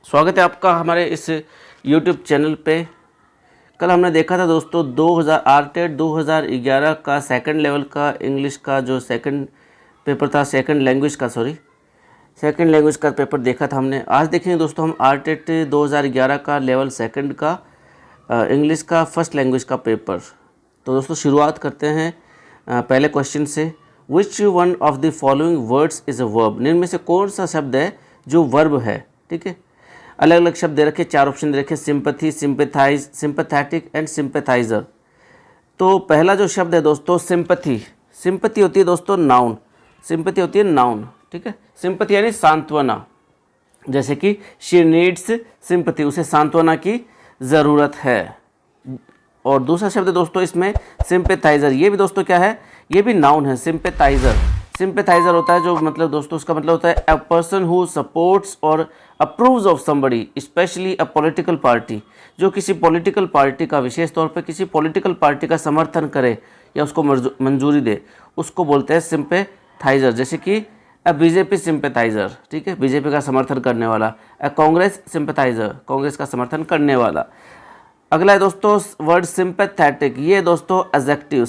स्वागत है आपका हमारे इस YouTube चैनल पे। कल हमने देखा था दोस्तों 2000 आरटेट 2011 का सेकंड लेवल का इंग्लिश का जो सेकंड पेपर था, सेकंड लैंग्वेज का पेपर देखा था हमने। आज देखेंगे दोस्तों हम आरटेट 2011 का लेवल सेकंड का इंग्लिश का फर्स्ट लैंग्वेज का पेपर। तो दोस्तों शुरुआत करते हैं पहले क्वेश्चन से। विच one of the following words is a verb? निम्न में से कौन सा शब्द है जो वर्ब है? ठीक है, अलग अलग शब्द दे रखे, 4 ऑप्शन दे रखे, sympathy, sympathise, sympathetic and sympathiser. तो पहला जो शब्द है दोस्तों सिंपैथी। सिंपैथी होती है दोस्तों नाउन, सिंपैथी होती है नाउन। ठीक है, सिंपैथी यानी सांत्वना। जैसे कि शी नीड्स सिंपैथी, उसे सांत्वना की ज़रूरत है। और दूसरा शब्द है दोस्तों इसमें सिंपैथाइजर। ये भी दोस्तों क्या है? ये भी नाउन है, सिंपैथाइजर। सिंपैथाइजर होता है जो मतलब दोस्तों उसका मतलब होता है अ पर्सन हु सपोर्ट्स और approves of somebody, specially a political party. जो किसी पॉलिटिकल पार्टी का, विशेष तौर पे किसी पॉलिटिकल पार्टी का समर्थन करे या उसको मंजूरी दे, उसको बोलते हैं सिंपैथाइजर। जैसे कि अ बीजेपी सिंपैथाइजर, ठीक है, बीजेपी का समर्थन करने वाला। अ कांग्रेस सिंपैथाइजर, कांग्रेस का समर्थन करने वाला। अगला है दोस्तों वर्ड सिंपैथेटिक। ये दोस्तों एडजेक्टिव।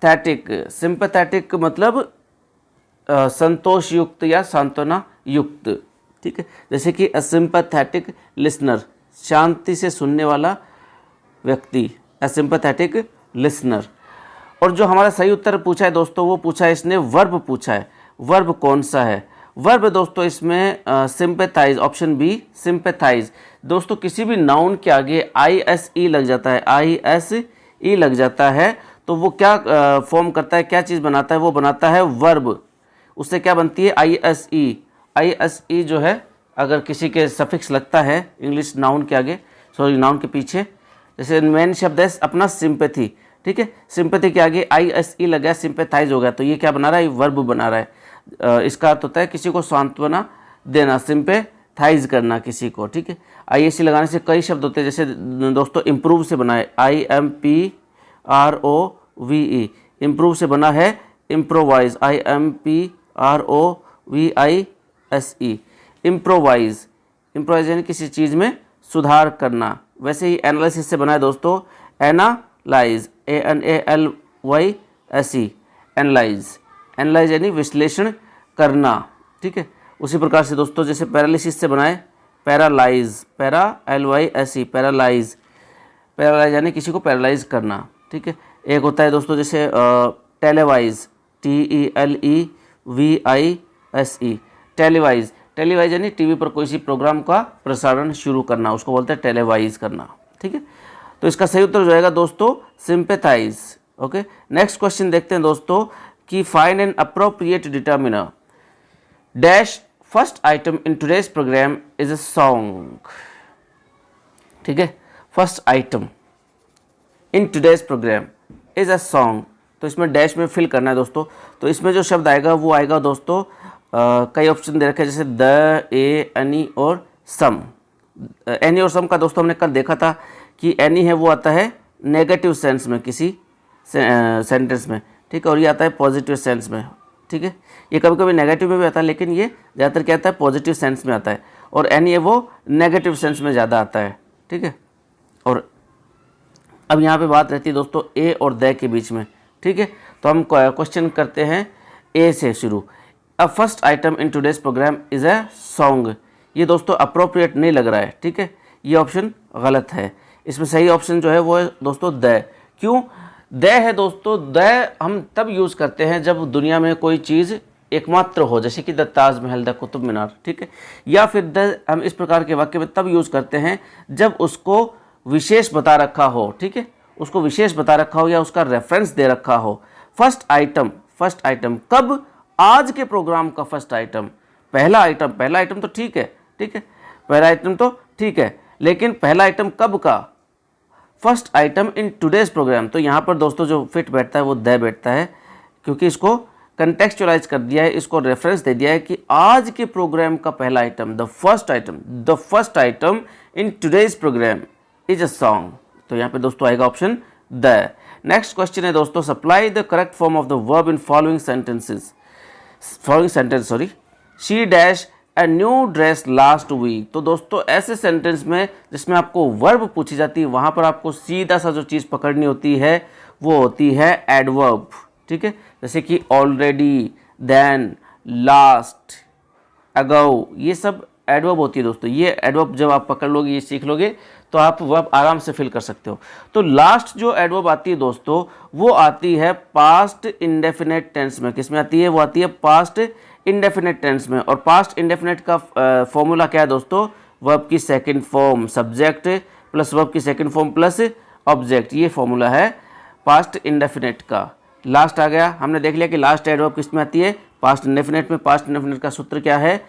सिंपैथेटिक मतलब संतोष युक्त या सांत्वना युक्त। ठीक है, जैसे कि अ सिंपैथेटिक लिसनर, शांति से सुनने वाला व्यक्ति, अ सिंपैथेटिक लिसनर। और जो हमारा सही उत्तर पूछा है दोस्तों वो पूछा है इसने वर्ब पूछा है। वर्ब कौन सा है? वर्ब दोस्तों इसमें सिंपैथाइज, ऑप्शन बी सिंपैथाइज। दोस्तों किसी भी नाउन के आगे ISE लग जाता है, ISE लग जाता है तो वो क्या फॉर्म करता है, क्या चीज़ बनाता है? वो बनाता है वर्ब। उससे क्या बनती है? ISE जो है अगर किसी के सफिक्स लगता है इंग्लिश नाउन के आगे, सॉरी नाउन के पीछे, जैसे मेन शब्द है अपना सिंपैथी, ठीक है, सिंपैथी के आगे ISE लगा, सिंपैथाइज हो गया, तो ये क्या बना रहा है? वर्ब बना रहा है। इसका अर्थ होता है किसी को सांत्वना देना, सिंपैथाइज करना किसी को। ठीक है, ISE लगाने से कई शब्द होते हैं, जैसे दोस्तों इम्प्रूव से बना है IMPROVE, इम्प्रूव से बना है इम्प्रोवाइज, IMPROVISE, इम्प्रोवाइज। इम्प्रोवाइज यानी किसी चीज़ में सुधार करना। वैसे ही एनालिसिस से बना है दोस्तों एनालाइज, ANALYSE, एनालाइज। एनालाइज यानी विश्लेषण करना। ठीक है, उसी प्रकार से दोस्तों जैसे पैरालिसिस से बनाए पैरालाइज, LYSE, पैरालाइज। पैरालाइज यानी किसी को पैरालाइज करना। ठीक है, एक होता है दोस्तों जैसे टेलीवाइज, TELEVISE, टेलीवाइज। टेलीवाइज यानी टीवी पर कोई सी प्रोग्राम का प्रसारण शुरू करना, उसको बोलते हैं टेलीवाइज करना। ठीक है, तो इसका सही उत्तर हो जाएगा दोस्तों सिंपैथाइज। ओके, नेक्स्ट क्वेश्चन देखते हैं दोस्तों कि find an appropriate determiner dash first item in today's programme is a song. ठीक है, first item in today's programme is a song, तो इसमें डैश में फिल करना है दोस्तों। तो इसमें जो शब्द आएगा वो आएगा दोस्तों, कई ऑप्शन दे रखे हैं जैसे द, ए, एनी और सम। एनी और सम का दोस्तों हमने कल देखा था कि एनी है वो आता है नेगेटिव सेंस में किसी सेंटेंस में, ठीक है, और ये आता है पॉजिटिव सेंस में। ठीक है, ये कभी कभी नेगेटिव में भी आता है लेकिन ये ज़्यादातर क्या आता है? पॉजिटिव सेंस में आता है। और एनी है वो नेगेटिव सेंस में ज़्यादा आता है। ठीक है, और अब यहाँ पे बात रहती है दोस्तों ए और द के बीच में। ठीक है, तो हम क्वेश्चन करते हैं ए से शुरू। A first item in today's programme is a song. ये दोस्तों अप्रोप्रिएट नहीं लग रहा है। ठीक है, ये ऑप्शन गलत है। इसमें सही ऑप्शन जो है वो है दोस्तों द। क्यों द है दोस्तों? द हम तब यूज़ करते हैं जब दुनिया में कोई चीज़ एकमात्र हो, जैसे कि द ताजमहल, द कुतुब मीनार। ठीक है, या फिर द हम इस प्रकार के वाक्य में तब यूज़ करते हैं जब उसको विशेष बता रखा हो। ठीक है, उसको विशेष बता रखा हो या उसका रेफरेंस दे रखा हो। फर्स्ट आइटम कब? आज के प्रोग्राम का फर्स्ट आइटम, पहला आइटम तो ठीक है, ठीक है, पहला आइटम तो ठीक है, लेकिन पहला आइटम कब का? First item in today's programme. तो यहाँ पर दोस्तों जो फिट बैठता है वो द बैठता है, क्योंकि इसको कंटेक्चुअलाइज कर दिया है, इसको रेफरेंस दे दिया है कि आज के प्रोग्राम का पहला item, the first item in today's programme is a song. तो यहाँ पे दोस्तों आएगा ऑप्शन द। नेक्स्ट क्वेश्चन है दोस्तों, supply the correct form of the verb in following sentence. She dash a new dress last week. तो दोस्तों ऐसे सेंटेंस में जिसमें आपको वर्ब पूछी जाती है वहाँ पर आपको सीधा सा जो चीज़ पकड़नी होती है वो होती है एडवर्ब, ठीक है। जैसे कि ऑलरेडी, देन, लास्ट, अगो, ये सब एडवर्ब होती है दोस्तों। ये एडवर्ब जब आप पकड़ लोगे, ये सीख लोगे तो आप वर्ब आराम से फिल कर सकते हो। तो लास्ट जो एडवर्ब आती है दोस्तों वो आती है पास्ट इंडेफिनेट टेंस में। किस में आती है? वो आती है पास्ट इंडेफिनेट टेंस में। और पास्ट इंडेफिनेट का फॉर्मूला क्या है दोस्तों? वर्ब की second form subject plus verb की सेकंड फॉर्म प्लस ऑब्जेक्ट, ये फॉर्मूला है पास्ट इंडेफिनेट का। लास्ट आ गया, हमने देख लिया कि लास्ट एडवर्ब किस में आती है? पास्ट इंडेफिनेट में। पास्ट इंडेफिनेट का सूत्र क्या है?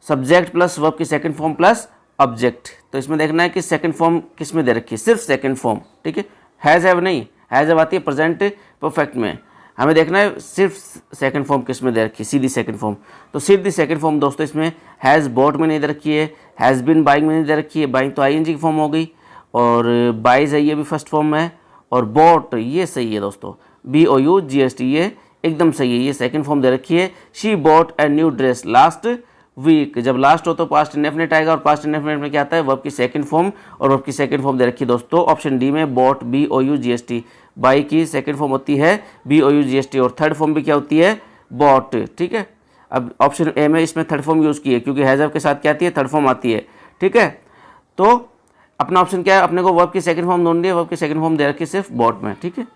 सब्जेक्ट प्लस वर्ब की सेकंड फॉर्म प्लस ऑब्जेक्ट। तो इसमें देखना है कि सेकंड फॉर्म किस में दे रखी है, सिर्फ सेकंड फॉर्म, ठीक है। हैज़ हैव नहीं, हैज़ हैव आती है प्रेजेंट परफेक्ट में। हमें देखना है सिर्फ सेकंड फॉर्म किस में दे रखी है, सीधी सेकंड फॉर्म। तो सीधी सेकंड फॉर्म दोस्तों इसमें हैज़ बॉट में नहीं दे रखी है, हैज़ बीन बाइंग में नहीं दे रखी है। बाइंग तो आईएनजी की फॉर्म हो गई, और बाइज है ये भी फर्स्ट फॉर्म में है, और बॉट ये सही है दोस्तों, BOUGHT ये एकदम सही है, ये सेकंड फॉर्म दे रखी है। She bought a new dress last week. जब लास्ट हो तो पास्ट इंडेफिनिट आएगा, और पास्ट इंडेफिनिट में क्या आता है? वर्ब की सेकंड फॉर्म, और वर्ब की सेकंड फॉर्म दे रखी है दोस्तों ऑप्शन डी में बॉट, BOUGHT। बाई की सेकंड फॉर्म होती है BOUGHT, और थर्ड फॉर्म भी क्या होती है? बॉट, ठीक है। अब ऑप्शन ए में इसमें थर्ड फॉर्म यूज़ की है क्योंकि हैज़ हैव के साथ क्या आती है? थर्ड फॉर्म आती है, ठीक है। तो अपना ऑप्शन क्या है? अपने को वर्ब की सेकंड फॉर्म ढूंढनी है, वर्ब की सेकंड फॉर्म दे रखी है सिर्फ बॉट में, ठीक है।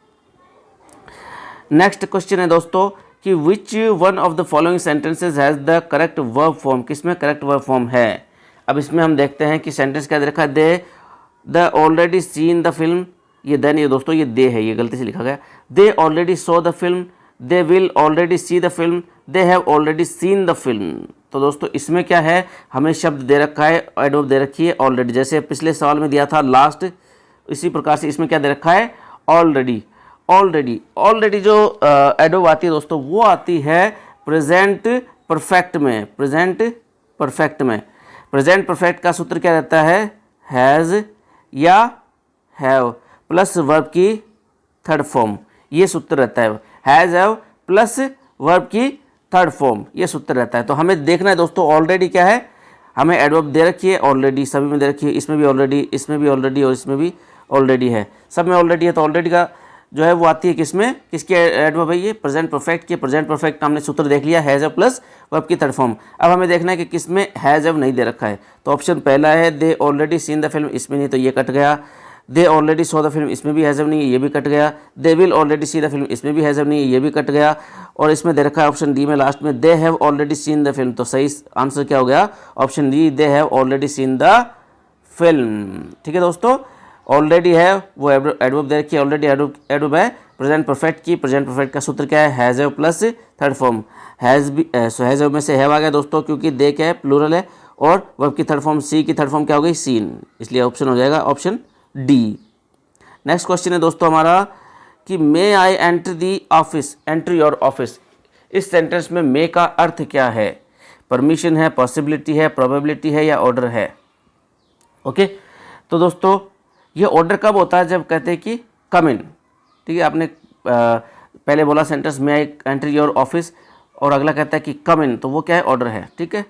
नेक्स्ट क्वेश्चन है दोस्तों कि which one of the following sentences has the correct verb form. किसमें करेक्ट वर्ब फॉर्म है? अब इसमें हम देखते हैं कि सेंटेंस क्या दे रखा है? They the already seen the film, ये देन ये दोस्तों ये दे है, ये गलती से लिखा गया। They already saw the film, they will already see the film, they have already seen the film. तो दोस्तों इसमें क्या है? हमें शब्द दे रखा है, एडवर्ब दे रखी है ऑलरेडी, जैसे पिछले सवाल में दिया था लास्ट, इसी प्रकार से इसमें क्या दे रखा है? ऑलरेडी। ऑलरेडी जो एडवर्ब आती है दोस्तों वो आती है प्रेजेंट परफेक्ट में। प्रेजेंट परफेक्ट का सूत्र क्या रहता है? हैज़ या हैव प्लस वर्ब की थर्ड फॉर्म, ये सूत्र रहता है। हैज़ हैव प्लस वर्ब की थर्ड फॉर्म, ये सूत्र रहता है। तो हमें देखना है दोस्तों ऑलरेडी क्या है? हमें एडवर्ब दे रखी है ऑलरेडी, सभी में दे रखी है, इसमें भी ऑलरेडी, इसमें भी ऑलरेडी, और इसमें भी ऑलरेडी है, सब में ऑलरेडी है। तो ऑलरेडी का जो है वो आती है किसमें? किसकी एडवर्ब है ये? प्रेजेंट परफेक्ट की। प्रेजेंट परफेक्ट का हमने सूत्र देख लिया, हैज़ हैव प्लस वर्ब की थर्ड फॉर्म। अब हमें देखना है कि किसमें हैज़ हैव नहीं दे रखा है। तो ऑप्शन पहला है they already seen the film, इसमें नहीं, तो ये कट गया। They already saw the film, इसमें भी हैज़ हैव नहीं है, ये भी कट गया। They will already see the film, इसमें भी हैज़ हैव नहीं है, ये भी कट गया। और इसमें दे रखा है ऑप्शन डी में लास्ट में they have already seen the film. तो सही आंसर क्या हो गया? Option D, they have already seen the film, ठीक है दोस्तों। ऑलरेडी है वो एडवर्ब दे रखी है, ऑलरेडी एडवर्ब है प्रेजेंट परफेक्ट की। प्रेजेंट परफेक्ट का सूत्र क्या है? Has have plus third form. Has have में से हैव आ गया दोस्तों, क्योंकि दे क्या है? प्लूरल है, और वर्ब की थर्ड फॉर्म सी की थर्ड फॉर्म क्या हो गई? सीन, इसलिए ऑप्शन हो जाएगा ऑप्शन डी। नेक्स्ट क्वेश्चन है दोस्तों हमारा कि may I enter the office, enter your office. इस सेंटेंस में मे का अर्थ क्या है? परमिशन है, पॉसिबिलिटी है, प्रोबेबिलिटी है, या ऑर्डर है? ओके, तो दोस्तों ये ऑर्डर कब होता है? जब कहते हैं कि कम इन, ठीक है। आपने पहले बोला सेंटेंस में आई एंटर योर ऑफिस, और अगला कहता है कि कम इन, तो वो क्या है? ऑर्डर है, ठीक है।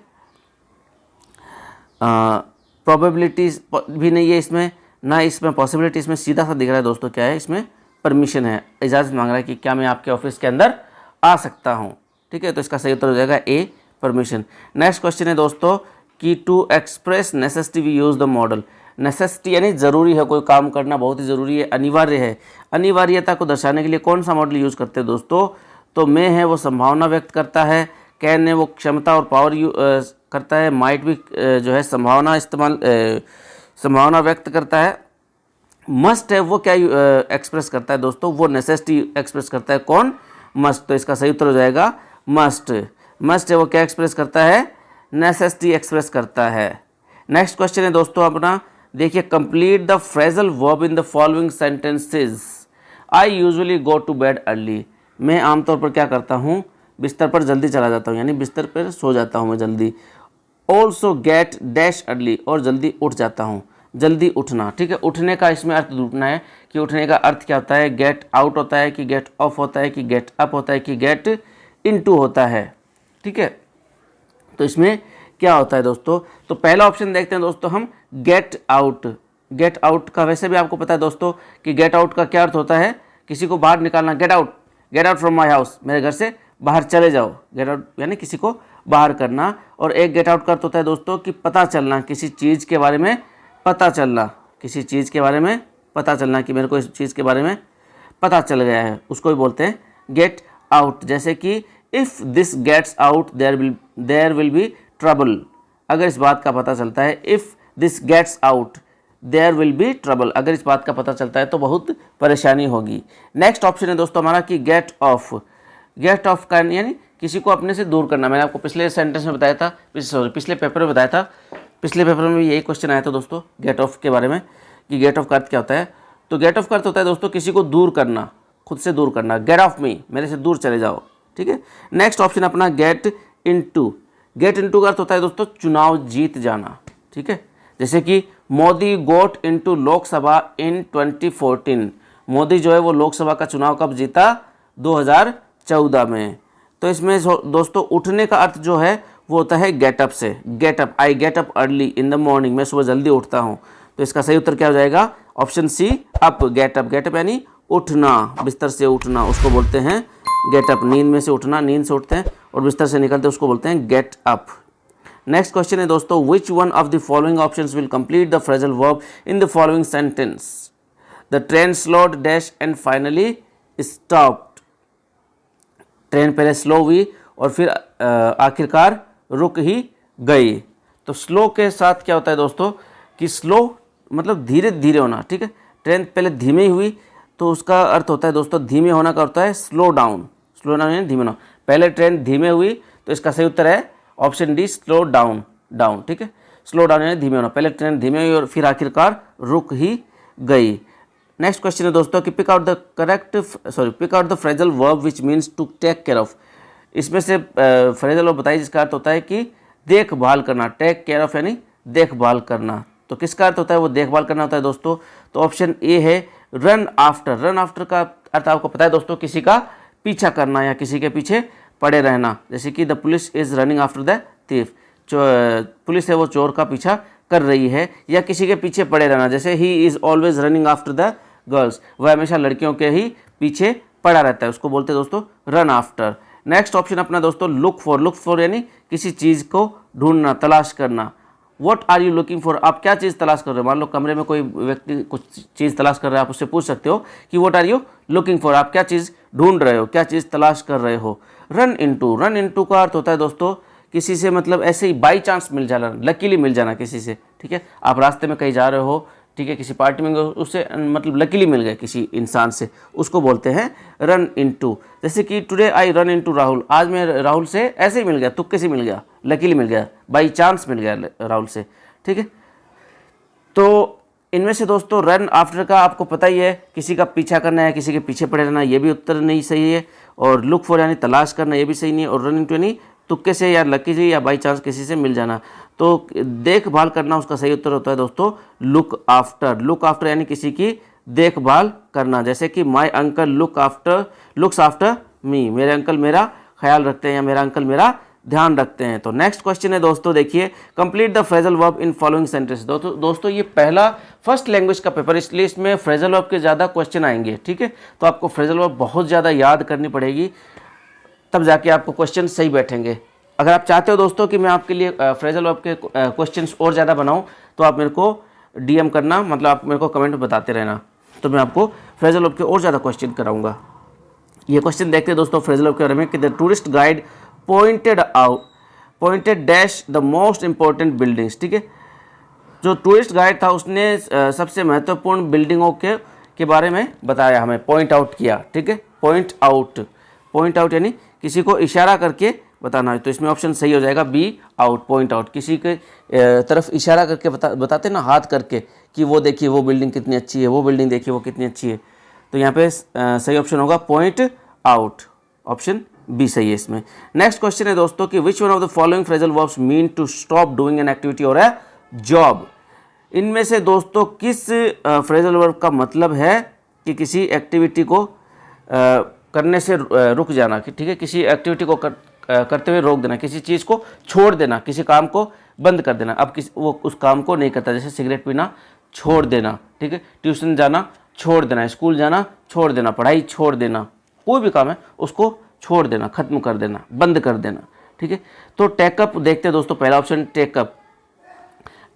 प्रोबेबिलिटीज भी नहीं है इसमें, ना इसमें पॉसिबिलिटी, इसमें सीधा सा दिख रहा है दोस्तों क्या है? इसमें परमिशन है, इजाज़त मांग रहा है कि क्या मैं आपके ऑफिस के अंदर आ सकता हूँ, ठीक है। तो इसका सही उत्तर हो जाएगा ए, परमिशन। नेक्स्ट क्वेश्चन है दोस्तों कि to express necessity we use the modal. Necessity यानी ज़रूरी है, कोई काम करना बहुत ही ज़रूरी है, अनिवार्य है। अनिवार्यता को दर्शाने के लिए कौन सा मॉडल यूज़ करते हैं दोस्तों? तो मे है वो संभावना व्यक्त करता है, कैन है वो क्षमता और पावर करता है, माइट भी जो है संभावना व्यक्त करता है, मस्ट है वो क्या एक्सप्रेस करता है दोस्तों? वो नेसेसिटी एक्सप्रेस करता है। कौन? मस्ट। तो इसका सही उत्तर हो जाएगा मस्ट। मस्ट है वो क्या एक्सप्रेस करता है? नेसेसिटी एक्सप्रेस करता है। नेक्स्ट क्वेश्चन है दोस्तों अपना, देखिए, complete the phrasal verb in the following sentences. I usually go to bed early. मैं आमतौर पर क्या करता हूँ? बिस्तर पर जल्दी चला जाता हूँ, यानी बिस्तर पर सो जाता हूँ मैं जल्दी। ऑल्सो गेट डैश अर्ली, और जल्दी उठ जाता हूँ, जल्दी उठना, ठीक है। उठने का इसमें अर्थ ढूंढना है कि उठने का अर्थ क्या होता है? गेट आउट होता है कि गेट ऑफ होता है कि गेट अप होता है कि गेट इनटू होता है, ठीक है। तो इसमें क्या होता है दोस्तों। तो पहला ऑप्शन देखते हैं दोस्तों हम, गेट आउट। गेट आउट का वैसे भी आपको पता है दोस्तों कि गेट आउट का क्या अर्थ होता है, किसी को बाहर निकालना। Get out from my house, मेरे घर से बाहर चले जाओ। गेट आउट यानी किसी को बाहर करना। और एक गेट आउट का अर्थ होता है दोस्तों कि पता चलना, किसी चीज़ के बारे में पता चलना, किसी चीज़ के बारे में पता चलना कि मेरे को इस चीज़ के बारे में पता चल गया है, उसको भी बोलते हैं गेट आउट। जैसे कि if this gets out there will be trouble. अगर इस बात का पता चलता है, if this gets out there will be trouble, अगर इस बात का पता चलता है तो बहुत परेशानी होगी। नेक्स्ट ऑप्शन है दोस्तों हमारा कि गेट ऑफ। गेट ऑफ का यानी किसी को अपने से दूर करना। मैंने आपको पिछले सेंटेंस में बताया था, पिछले पेपर में बताया था, पिछले पेपर में भी यही क्वेश्चन आया था दोस्तों गेट ऑफ के बारे में कि गेट ऑफ का अर्थ क्या होता है। तो गेट ऑफ का अर्थ होता है दोस्तों किसी को दूर करना, खुद से दूर करना। गेट ऑफ मी, मेरे से दूर चले जाओ, ठीक है। नेक्स्ट ऑप्शन अपना गेट इनटू। गेट इनटू का अर्थ होता है दोस्तों चुनाव जीत जाना, ठीक है। जैसे कि मोदी गोट इनटू लोकसभा इन 2014। मोदी जो है वो लोकसभा का चुनाव कब जीता, 2014 में। तो इसमें दोस्तों उठने का अर्थ जो है वो होता है गेट अप से। Get up, I get up early in the morning, मैं सुबह जल्दी उठता हूँ। तो इसका सही उत्तर क्या हो जाएगा, option C up. Get up, get up यानी उठना, बिस्तर से उठना, उसको बोलते हैं गेट अप। नींद में से उठना, नींद से उठते हैं और बिस्तर से निकलते हैं, उसको बोलते हैं गेट अप। नेक्स्ट क्वेश्चन है दोस्तों, which one of the following options will complete the phrasal verb in the following sentence. The train slowed dash and finally stopped. Train पहले स्लो हुई और फिर आखिरकार रुक ही गई। तो स्लो के साथ क्या होता है दोस्तों कि स्लो मतलब धीरे धीरे होना, ठीक है। ट्रेन पहले धीमी हुई तो उसका अर्थ होता है दोस्तों, धीमे होना का होता है स्लो डाउन। स्लो डाउन यानी धीमे होना। पहले ट्रेन धीमे हुई तो इसका सही उत्तर है option D, slow down. Down, ठीक है। स्लो डाउन यानी धीमे होना। पहले ट्रेन धीमे हुई और फिर आखिरकार रुक ही गई। नेक्स्ट क्वेश्चन है दोस्तों कि pick out the phrasal verb which means to take care of. इसमें से फ्रेजल वर्ब बताइए जिसका अर्थ होता है कि देखभाल करना। टेक केयर ऑफ यानी देखभाल करना। तो किसका अर्थ होता है, वो देखभाल करना होता है दोस्तों। तो ऑप्शन ए है रन आफ्टर। रन आफ्टर का अर्थ आपको पता है दोस्तों, किसी का पीछा करना या किसी के पीछे पड़े रहना। जैसे कि the police is running after the thief. Police है वो चोर का पीछा कर रही है, या किसी के पीछे पड़े रहना। जैसे he is always running after the girls, वह हमेशा लड़कियों के ही पीछे पड़ा रहता है, उसको बोलते हैं दोस्तों रन आफ्टर। नेक्स्ट ऑप्शन अपना दोस्तों लुक फॉर। लुक फॉर यानी किसी चीज़ को ढूंढना, तलाश करना। What are you looking for, आप क्या चीज़ तलाश कर रहे हो। मान लो कमरे में कोई व्यक्ति कुछ चीज़ तलाश कर रहा है, आप उससे पूछ सकते हो कि what are you looking for, आप क्या चीज़ ढूंढ रहे हो, क्या चीज़ तलाश कर रहे हो। Run into. रन इनटू का अर्थ होता है दोस्तों किसी से मतलब ऐसे ही बाई चांस मिल जाना, लकीली मिल जाना किसी से, ठीक है। आप रास्ते में कहीं जा रहे हो, ठीक है, किसी पार्टी में उससे मतलब लकीली मिल गए किसी इंसान से, उसको बोलते हैं रन इनटू। जैसे कि today I run into Rahul, आज मैं राहुल से ऐसे ही मिल गया, तुक्के से मिल गया, लकीली मिल गया, बाई चांस मिल गया राहुल से, ठीक है। तो इनमें से दोस्तों रन आफ्टर का आपको पता ही है, किसी का पीछा करना है, किसी के पीछे पड़े रहना, ये भी उत्तर नहीं सही है। और लुक फॉर यानी तलाश करना, ये भी सही नहीं है। और रन इनटू यानी तुक्के से या लकीली या बाई चांस किसी से मिल जाना। तो देखभाल करना उसका सही उत्तर होता है दोस्तों लुक आफ्टर। लुक आफ्टर यानी किसी की देखभाल करना। जैसे कि my uncle looks after me, मेरे अंकल मेरा ख्याल रखते हैं या मेरा अंकल मेरा ध्यान रखते हैं। तो नेक्स्ट क्वेश्चन है दोस्तों, देखिए complete the phrasal verb in following sentence. दोस्तों ये पहला फर्स्ट लैंग्वेज का पेपर, इसलिए इसमें फ्रेजल वर्ब के ज़्यादा क्वेश्चन आएंगे, ठीक है। तो आपको फ्रेजल वर्ब बहुत ज़्यादा याद करनी पड़ेगी, तब जाके आपको क्वेश्चन सही बैठेंगे। अगर आप चाहते हो दोस्तों कि मैं आपके लिए फ्रेजल वर्ब के क्वेश्चंस और ज़्यादा बनाऊं, तो आप मेरे को डीएम करना, मतलब आप मेरे को कमेंट में बताते रहना, तो मैं आपको फ्रेजल वर्ब के और ज़्यादा क्वेश्चन कराऊंगा। ये क्वेश्चन देखते हैं दोस्तों फ्रेजल वर्ब के बारे में कि the tourist guide pointed dash the most important buildings, ठीक है। जो टूरिस्ट गाइड था उसने सबसे महत्वपूर्ण बिल्डिंगों के बारे में बताया, हमें पॉइंट आउट किया, ठीक है। पॉइंट आउट यानी किसी को इशारा करके बताना है। तो इसमें ऑप्शन सही हो जाएगा बी आउट, पॉइंट आउट। किसी के तरफ इशारा करके बताते ना, हाथ करके कि वो देखिए वो बिल्डिंग कितनी अच्छी है, वो बिल्डिंग देखिए वो कितनी अच्छी है। तो यहाँ पे सही ऑप्शन होगा पॉइंट आउट, ऑप्शन बी सही है इसमें। नेक्स्ट क्वेश्चन है दोस्तों कि which one of the following phrasal verbs mean to stop doing an activity or a job. इनमें से दोस्तों किस फ्रेजल वर्ब का मतलब है कि किसी एक्टिविटी को करने से रुक जाना, ठीक है। किसी एक्टिविटी को करते हुए रोक देना, किसी चीज़ को छोड़ देना, किसी काम को बंद कर देना। अब वो उस काम को नहीं करता, जैसे सिगरेट पीना छोड़ देना, ठीक है, ट्यूशन जाना छोड़ देना, स्कूल जाना छोड़ देना, पढ़ाई छोड़ देना, कोई भी काम है उसको छोड़ देना, खत्म कर देना, बंद कर देना, ठीक है। तो टेकअप देखते हैं दोस्तों, पहला ऑप्शन टेकअप।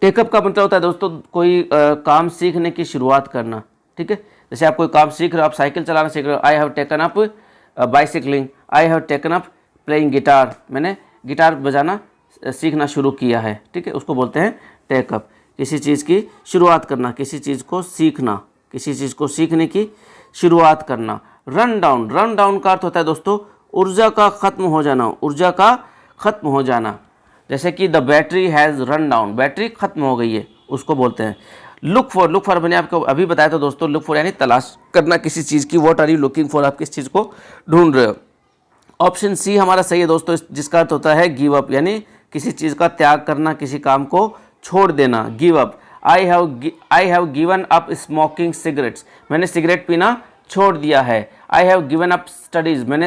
टेकअप का मतलब होता है दोस्तों कोई काम सीखने की शुरुआत करना, ठीक है। जैसे आप कोई काम सीख रहे हो, आप साइकिल चलाना सीख रहे हो, I have taken up bicycling, I have taken up playing guitar, मैंने गिटार बजाना सीखना शुरू किया है, ठीक है, उसको बोलते हैं टेकअप। किसी चीज़ की शुरुआत करना, किसी चीज़ को सीखना, किसी चीज़ को सीखने की शुरुआत करना। रन डाउन, रन डाउन का अर्थ होता है दोस्तों ऊर्जा का खत्म हो जाना, ऊर्जा का खत्म हो जाना। जैसे कि the battery has run down, battery खत्म हो गई है, उसको बोलते हैं। लुक फॉर मैंने आपको अभी बताया था दोस्तों, लुक फॉर यानी तलाश करना किसी चीज़ की, what are you looking for, आप किस चीज़ को ढूंढ रहे हो। ऑप्शन सी हमारा सही है दोस्तों, जिसका अर्थ होता है गिव अप, यानी किसी चीज़ का त्याग करना, किसी काम को छोड़ देना, give up. I have given up smoking cigarettes, मैंने सिगरेट पीना छोड़ दिया है। I have given up studies, मैंने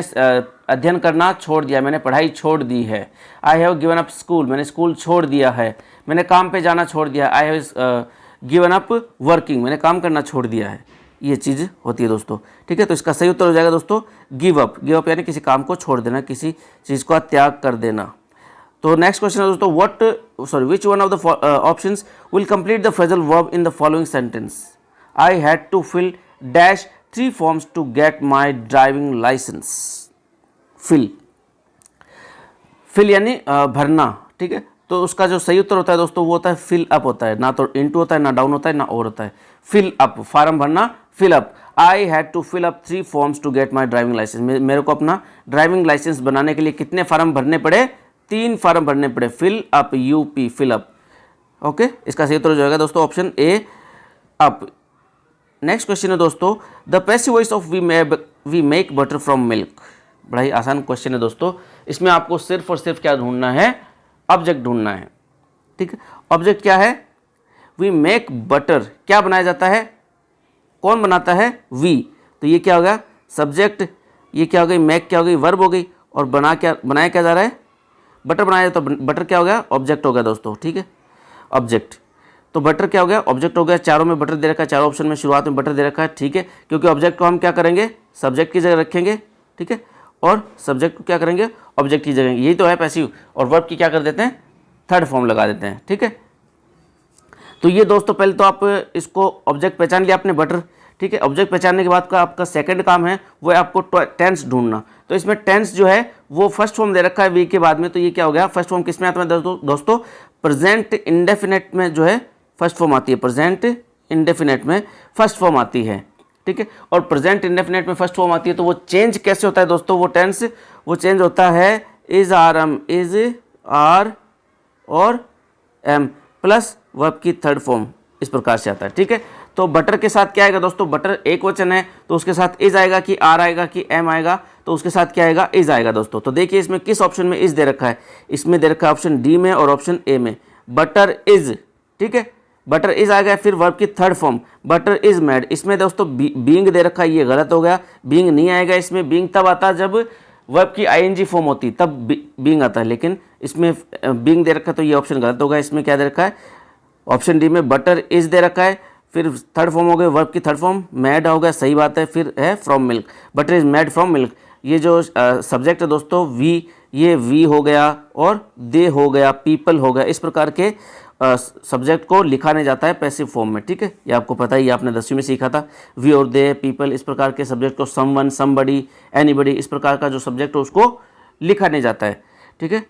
अध्ययन करना छोड़ दिया, मैंने पढ़ाई छोड़ दी है। I have given up school, मैंने स्कूल छोड़ दिया है, मैंने काम पे जाना छोड़ दिया। I have given up working, मैंने काम करना छोड़ दिया है। ये चीज़ होती है दोस्तों, ठीक है। तो इसका सही उत्तर हो जाएगा दोस्तों गिव अप। गिव अप यानी किसी काम को छोड़ देना, किसी चीज़ का त्याग कर देना। तो नेक्स्ट क्वेश्चन है दोस्तों, which one of the options will complete the phrasal verb in the following sentence. I had to fill dash 3 forms to get my driving licence. Fill यानी भरना, ठीक है। तो उसका जो सही उत्तर होता है दोस्तों वो होता है फिल अप होता है, ना तो इनटू होता है, ना डाउन होता है, ना और होता है। फिल अप, फार्म भरना, fill up. I had to fill up 3 forms to get my driving licence, मेरे को अपना ड्राइविंग लाइसेंस बनाने के लिए कितने फार्म भरने पड़े, 3 फार्म भरने पड़े। Fill up, U P, fill up, okay. इसका सही उत्तर हो जाएगा दोस्तों option A, up. Next question है दोस्तों, the passive voice of we make butter from milk. बड़ा ही आसान क्वेश्चन है दोस्तों, इसमें आपको सिर्फ और सिर्फ क्या ढूंढना है, ऑब्जेक्ट ढूंढना है, ठीक है। ऑब्जेक्ट क्या है, वी मेक बटर, क्या बनाया जाता है, कौन बनाता है, वी। तो ये क्या होगा, सब्जेक्ट, ये क्या हो गई, मेक क्या हो गई, वर्ब हो गई, और बनाया क्या जा रहा है, बटर बनाया, तो बटर क्या हो गया, ऑब्जेक्ट हो गया दोस्तों, ठीक है, ऑब्जेक्ट। तो बटर क्या हो गया, ऑब्जेक्ट हो गया। चारों में बटर दे रखा है, चारों ऑप्शन में शुरुआत में बटर दे रखा है, ठीक है, क्योंकि ऑब्जेक्ट को हम क्या करेंगे, सब्जेक्ट की जगह रखेंगे, ठीक है, और सब्जेक्ट को क्या करेंगे, ऑब्जेक्ट की जगह। यही तो है पैसिव। और वर्ब की क्या कर देते हैं, थर्ड फॉर्म लगा देते हैं, ठीक है। तो ये दोस्तों पहले तो आप इसको ऑब्जेक्ट पहचान लिया आपने, बटर, ठीक है। ऑब्जेक्ट पहचानने के बाद का आपका सेकंड काम है वो है आपको टेंस ढूंढना। तो इसमें टेंस जो है वो फर्स्ट फॉर्म दे रखा है वी के बाद में, तो ये क्या हो गया, फर्स्ट फॉर्म किस में आता है दोस्तों, प्रेजेंट इंडेफिनेट में जो है फर्स्ट फॉर्म आती है, प्रेजेंट इंडेफिनेट में फर्स्ट फॉर्म आती है, ठीक है। और प्रेजेंट इंडेफिनेट में फर्स्ट फॉर्म आती है तो वो चेंज कैसे होता है दोस्तों, वो टेंस वो चेंज होता है is are am, is are or am plus verb की थर्ड फॉर्म, इस प्रकार से आता है, ठीक है। तो बटर के साथ क्या आएगा दोस्तों, बटर एक वचन है तो उसके साथ इज आएगा कि आर आएगा कि एम आएगा, तो उसके साथ क्या आएगा, इज आएगा दोस्तों। तो देखिए इसमें किस ऑप्शन में इज दे रखा है, इसमें दे रखा है ऑप्शन डी में और ऑप्शन ए में, बटर इज, ठीक है, बटर इज आ गया। फिर वर्ब की third form butter is made, इसमें दोस्तों बीइंग दे रखा है, ये गलत हो गया, बीइंग नहीं आएगा इसमें। बीइंग तब आता है जब वर्ब की आईएनजी फॉर्म होती तब बीइंग आता है, लेकिन इसमें बीइंग दे रखा है तो ये ऑप्शन गलत होगा। इसमें क्या दे रखा है, ऑप्शन डी में बटर इज दे रखा है, फिर थर्ड फॉर्म हो गया वर्ब की थर्ड फॉर्म, मेड हो गया, सही बात है। फिर है from milk, butter is made from milk. ये जो सब्जेक्ट है दोस्तों वी, ये वी हो गया और दे हो गया, पीपल हो गया, इस प्रकार के सब्जेक्ट को लिखा नहीं जाता है पैसिव फॉर्म में, ठीक है। ये आपको पता ही, आपने 10वीं में सीखा था, वी और दे, पीपल, इस प्रकार के सब्जेक्ट को समवन, समबडी, एनीबडी, इस प्रकार का जो सब्जेक्ट है उसको लिखा नहीं जाता है, ठीक है।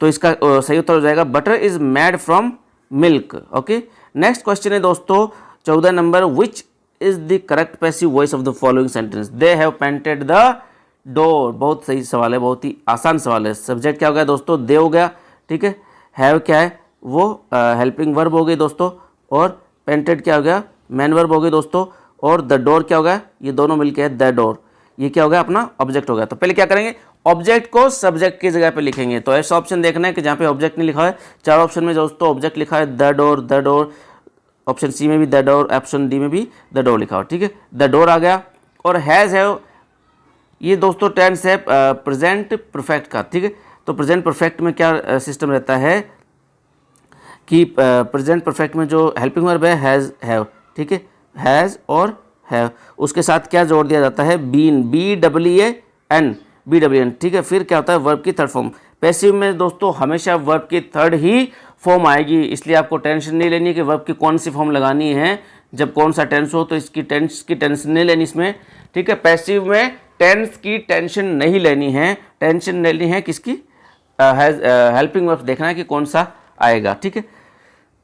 तो इसका सही उत्तर हो जाएगा butter is made from milk, okay. Next question है दोस्तों 14 number, which is the correct passive voice of the following sentence, they have painted the door. बहुत सही सवाल है, बहुत ही आसान सवाल है। सब्जेक्ट क्या हो गया दोस्तों, दे हो गया, ठीक है। हैव क्या है, वो हेल्पिंग वर्ब हो गई दोस्तों, और पेंटेड क्या हो गया, मैन वर्ब हो गई दोस्तों, और द डोर क्या हो गया, ये दोनों मिलके है द डोर, ये क्या हो गया अपना ऑब्जेक्ट हो गया। तो पहले क्या करेंगे, ऑब्जेक्ट को सब्जेक्ट की जगह पे लिखेंगे। तो ऐसा ऑप्शन देखना है कि जहाँ पे ऑब्जेक्ट नहीं लिखा है, चार ऑप्शन में दोस्तों ऑब्जेक्ट लिखा है द डोर, ऑप्शन सी में भी द डोर, ऑप्शन डी में भी द डोर लिखा हो, ठीक है। द डोर आ गया। और हैज़ है, ये दोस्तों टेंस है प्रेजेंट परफेक्ट का, ठीक है। तो प्रेजेंट परफेक्ट में क्या सिस्टम रहता है कि प्रेजेंट परफेक्ट में जो हेल्पिंग वर्ब है हैज़ हैव, ठीक है, हैज़ और हैव, उसके साथ क्या जोड़ दिया जाता है, बीन, BEEN, BEEN, ठीक है। फिर क्या होता है, वर्ब की थर्ड फॉर्म। पैसिव में दोस्तों हमेशा वर्ब की थर्ड ही फॉर्म आएगी, इसलिए आपको टेंशन नहीं लेनी कि वर्ब की कौन सी फॉर्म लगानी है, जब कौन सा टेंस हो तो इसकी टेंस की टेंशन नहीं लेनी इसमें, ठीक है। पैसिव में टेंस की टेंशन नहीं लेनी है, टेंशन लेनी है किसकी, हेल्पिंग वर्ब देखना है कि कौन सा आएगा, ठीक है।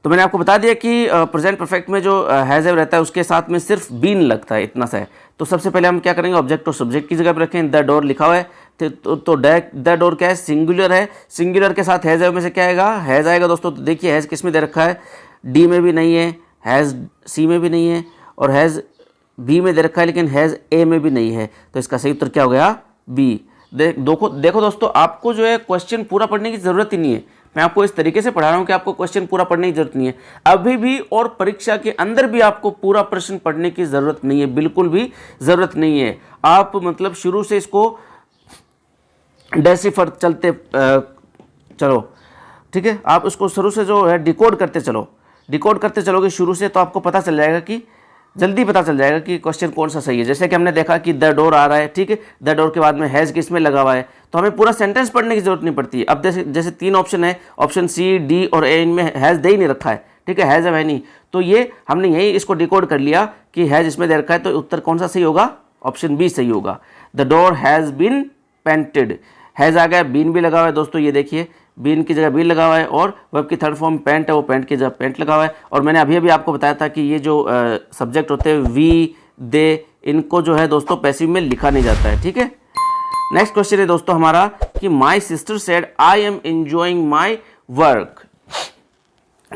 तो मैंने आपको बता दिया कि प्रेजेंट परफेक्ट में जो हैज़ हैव रहता है उसके साथ में सिर्फ बीन लगता है, इतना सा है। तो सबसे पहले हम क्या करेंगे, ऑब्जेक्ट और सब्जेक्ट की जगह पर रखें। द डोर लिखा हुआ है तो द डोर क्या है, सिंगुलर है, सिंगुलर के साथ हैज़ हैव में से क्या आएगा, हैज़ आएगा दोस्तों। तो देखिए हैज़ किस में दे रखा है, डी में भी नहीं है, हैज़ सी में भी नहीं है, और हैज़ बी में दे रखा है, लेकिन हैज़ ए में भी नहीं है। तो इसका सही उत्तर क्या हो गया, बी। देखो दोस्तों, आपको जो है क्वेश्चन पूरा पढ़ने की ज़रूरत ही नहीं है। मैं आपको इस तरीके से पढ़ा रहा हूँ कि आपको क्वेश्चन पूरा पढ़ने की जरूरत नहीं है अभी भी, और परीक्षा के अंदर भी आपको पूरा प्रश्न पढ़ने की ज़रूरत नहीं है, बिल्कुल भी ज़रूरत नहीं है। आप मतलब शुरू से इसको डेसिफर चलते चलो, ठीक है। आप उसको शुरू से जो है डिकोड करते चलोगे शुरू से, तो आपको पता चल जाएगा कि जल्दी पता चल जाएगा कि क्वेश्चन कौन सा सही है। जैसे कि हमने देखा कि द डोर आ रहा है, ठीक है, द डोर के बाद में हैज़ किस में लगा हुआ है, तो हमें पूरा सेंटेंस पढ़ने की जरूरत नहीं पड़ती। अब जैसे 3 ऑप्शन है, ऑप्शन सी, डी और ए, इनमें हैज़ दे ही नहीं रखा है, ठीक है, हैज़ है नहीं, तो ये हमने यही इसको डिकोड कर लिया कि हैज़ इसमें दे रखा है, तो उत्तर कौन सा सही होगा, ऑप्शन बी सही होगा। The door has been painted, has आ गया, बीन भी लगा हुआ है दोस्तों, ये देखिए बीन की जगह बीन लगा हुआ है, और वर्ब की थर्ड फॉर्म पेंट है, वो पेंट की जगह पेंट लगा हुआ है। और मैंने अभी आपको बताया था कि ये जो सब्जेक्ट होते हैं वी, दे, इनको जो है दोस्तों पैसिव में लिखा नहीं जाता है, ठीक है। नेक्स्ट क्वेश्चन है दोस्तों हमारा कि my sister said I am enjoying my work,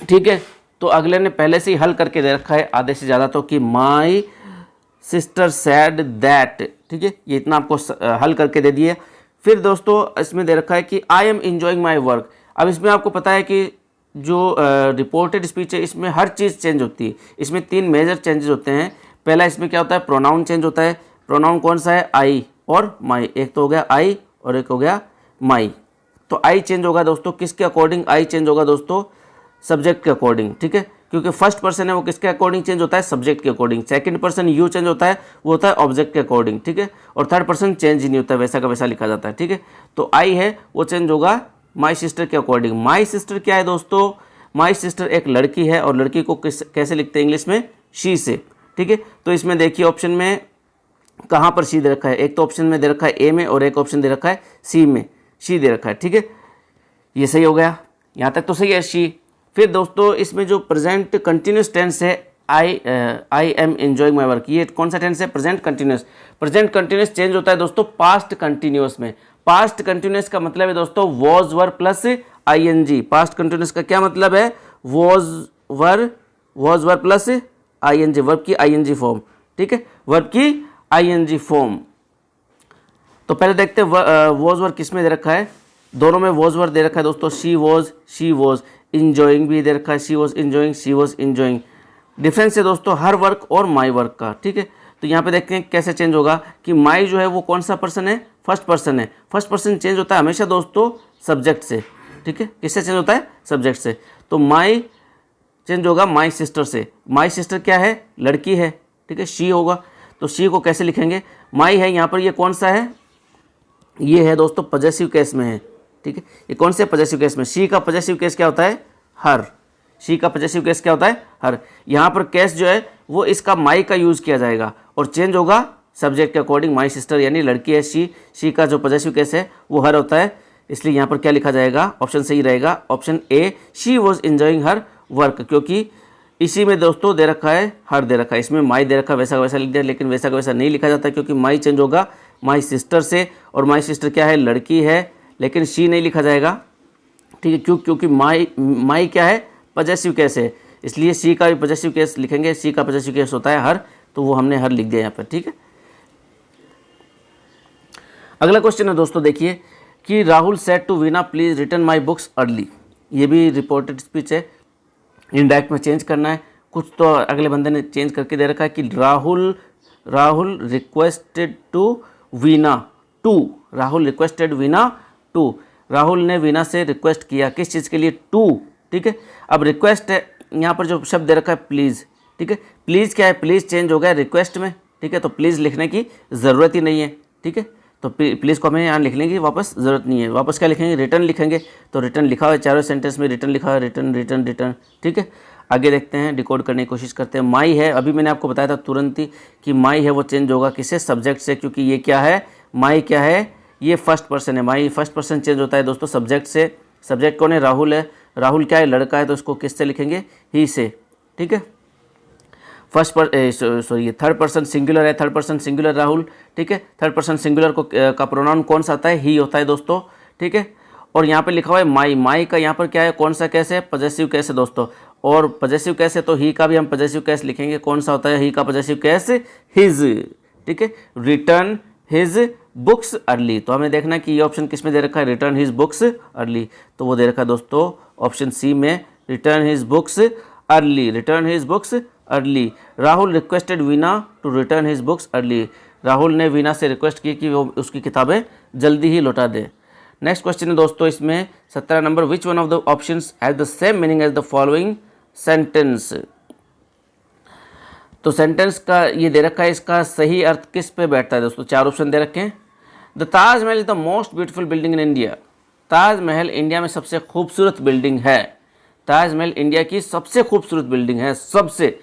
ठीक है। तो अगले ने पहले से ही हल करके दे रखा है आधे से ज़्यादा, तो कि माई सिस्टर सेड दैट, ठीक है, ये इतना आपको हल करके दे दिए। फिर दोस्तों इसमें दे रखा है कि I am enjoying my work. अब इसमें आपको पता है कि जो रिपोर्टेड स्पीच है इसमें हर चीज़ चेंज होती है, इसमें 3 मेजर चेंजेस होते हैं। पहला इसमें क्या होता है, प्रोनाउन चेंज होता है। प्रोनाउन कौन सा है, आई और माई, एक तो हो गया आई और एक हो गया माई। तो आई चेंज होगा दोस्तों किसके अकॉर्डिंग, आई चेंज होगा दोस्तों सब्जेक्ट के अकॉर्डिंग, ठीक है, क्योंकि फर्स्ट पर्सन है वो किसके अकॉर्डिंग चेंज होता है, सब्जेक्ट के according. Second person you change होता है, वो होता है ऑब्जेक्ट के अकॉर्डिंग, ठीक है। और थर्ड पर्सन चेंज ही नहीं होता है, वैसा का वैसा लिखा जाता है, ठीक है। तो आई है वो चेंज होगा माई सिस्टर के अकॉर्डिंग। माई सिस्टर क्या है दोस्तों, माई सिस्टर एक लड़की है, और लड़की को कैसे लिखते हैं इंग्लिश में, शी से, ठीक है। तो इसमें देखिए ऑप्शन में कहाँ पर शी दे रखा है, एक तो ऑप्शन में दे रखा है ए में, और एक ऑप्शन दे रखा है सी में, शी दे रखा है, ठीक है। ये सही हो गया, यहाँ तक तो सही है शी। फिर दोस्तों इसमें जो प्रेजेंट कंटिन्यूस टेंस है, I am enjoying my work, ये कौन सा टेंस है, present continuous. Present continuous change होता है दोस्तों पास्ट कंटिन्यूस में। पास्ट कंटिन्यूस का मतलब है दोस्तों was were plus ING. Past continuous का क्या मतलब है, was were plus ING, verb की आईएनजी फॉर्म, ठीक है, वर्ब की आईएनजी फॉर्म। तो पहले देखते हैं वॉज वर किस में दे रखा है, दोनों में वॉज वर दे रखा है दोस्तों, शी वॉज, इंजॉइंग भी दे रखा है, शी वॉज इंजॉइंग। डिफरेंस है दोस्तों हर वर्क और माई वर्क का, ठीक है। तो यहाँ पे देखते हैं कैसे चेंज होगा कि माई जो है वो कौन सा पर्सन है, फर्स्ट पर्सन है। फर्स्ट पर्सन चेंज होता है हमेशा दोस्तों सब्जेक्ट से, ठीक है, किससे चेंज होता है, सब्जेक्ट से। तो माई चेंज होगा माई सिस्टर से। माई सिस्टर क्या है, लड़की है, ठीक है, शी होगा। तो शी को कैसे लिखेंगे, माई है यहाँ पर, ये कौन सा है, ये है दोस्तों पॉजेसिव केस में है, ठीक है। ये कौन से पॉजेसिव केस में, शी का पॉजेसिव केस क्या होता है, हर। शी का पॉजेसिव केस क्या होता है, हर। यहाँ पर केस जो है वो इसका माई का यूज़ किया जाएगा और चेंज होगा सब्जेक्ट के अकॉर्डिंग। माई सिस्टर यानी लड़की है शी का जो पॉजेसिव केस है वो हर होता है, इसलिए यहाँ पर क्या लिखा जाएगा, ऑप्शन सही रहेगा, option A, she was enjoying her work, क्योंकि इसी में दोस्तों दे रखा है हर दे रखा है, इसमें माई दे रखा है, वैसा का वैसा लिख दिया, लेकिन वैसा का वैसा नहीं लिखा जाता क्योंकि माई चेंज होगा माई सिस्टर से, और माई सिस्टर क्या है, लड़की है, लेकिन शी नहीं लिखा जाएगा, ठीक है, क्योंकि माई क्या है, पॉजेसिव केस है, इसलिए सी का भी पॉजेसिव केस लिखेंगे। सी का पॉजेसिव केस होता है हर, तो वो हमने हर लिख दिया यहाँ पर, ठीक है। अगला क्वेश्चन है दोस्तों देखिए कि Rahul said to Veena please return my books early. ये भी रिपोर्टेड स्पीच है, इनडायरेक्ट में चेंज करना है कुछ, तो अगले बंदे ने चेंज करके दे रखा है कि Rahul requested to Veena to, Rahul requested Veena to. Rahul ने वीना से रिक्वेस्ट किया किस चीज़ के लिए, टू, ठीक है। अब रिक्वेस्ट है, यहाँ पर जो शब्द दे रखा है प्लीज़, ठीक है। प्लीज़ क्या है, प्लीज़ चेंज हो गया रिक्वेस्ट में, ठीक है। तो प्लीज़ लिखने की ज़रूरत ही नहीं है, ठीक है। तो प्लीज़ को हमें यहाँ लिखने की वापस ज़रूरत नहीं है। वापस क्या लिखेंगे, रिटर्न लिखेंगे। तो रिटर्न लिखा हुआ है चारों सेंटेंस में, रिटर्न लिखा हुआ है, रिटर्न रिटर्न रिटर्न, ठीक है। आगे देखते हैं, डिकोड करने की कोशिश करते हैं। माई है, अभी मैंने आपको बताया था तुरंत ही कि माई है वो चेंज होगा किससे, सब्जेक्ट से, क्योंकि ये क्या है, माई क्या है, ये फर्स्ट पर्सन है। माई फर्स्ट पर्सन चेंज होता है दोस्तों सब्जेक्ट से। सब्जेक्ट कौन है, राहुल है। राहुल क्या है, लड़का है, तो इसको किससे लिखेंगे, ही से, ठीक है। सॉरी ये थर्ड पर्सन सिंगुलर है, थर्ड पर्सन सिंगुलर राहुल, ठीक है। थर्ड पर्सन सिंगुलर को का प्रोनाउन कौन सा आता है, ही होता है दोस्तों, ठीक है। और यहाँ पे लिखा हुआ है माई, माई का यहाँ पर क्या है, कौन सा केस है, पजेसिव केस है दोस्तों। और पजेसिव केस है तो ही का भी हम पजेसिव केस लिखेंगे। कौन सा होता है ही का पजेसिव केस, हिज, ठीक है। रिटर्न हिज बुक्स अर्ली, तो हमें देखना है कि ये ऑप्शन किस में दे रखा है, रिटर्न हिज बुक्स अर्ली, तो वो दे रखा है दोस्तों ऑप्शन सी में, return his books early, return his books early. Rahul requested Veena to return his books early, Rahul ने वीना से रिक्वेस्ट की कि वो उसकी किताबें जल्दी ही लौटा दे। नेक्स्ट क्वेश्चन है दोस्तों इसमें 17 number, which one of the options has the same meaning as the following sentence. तो सेंटेंस का ये दे रखा है, इसका सही अर्थ किस पे बैठता है दोस्तों, चार ऑप्शन दे रखे हैं। The Taj Mahal is the most beautiful building in India, Taj Mahal India में सबसे खूबसूरत बिल्डिंग है। ताजमहल इंडिया की सबसे खूबसूरत बिल्डिंग है, सबसे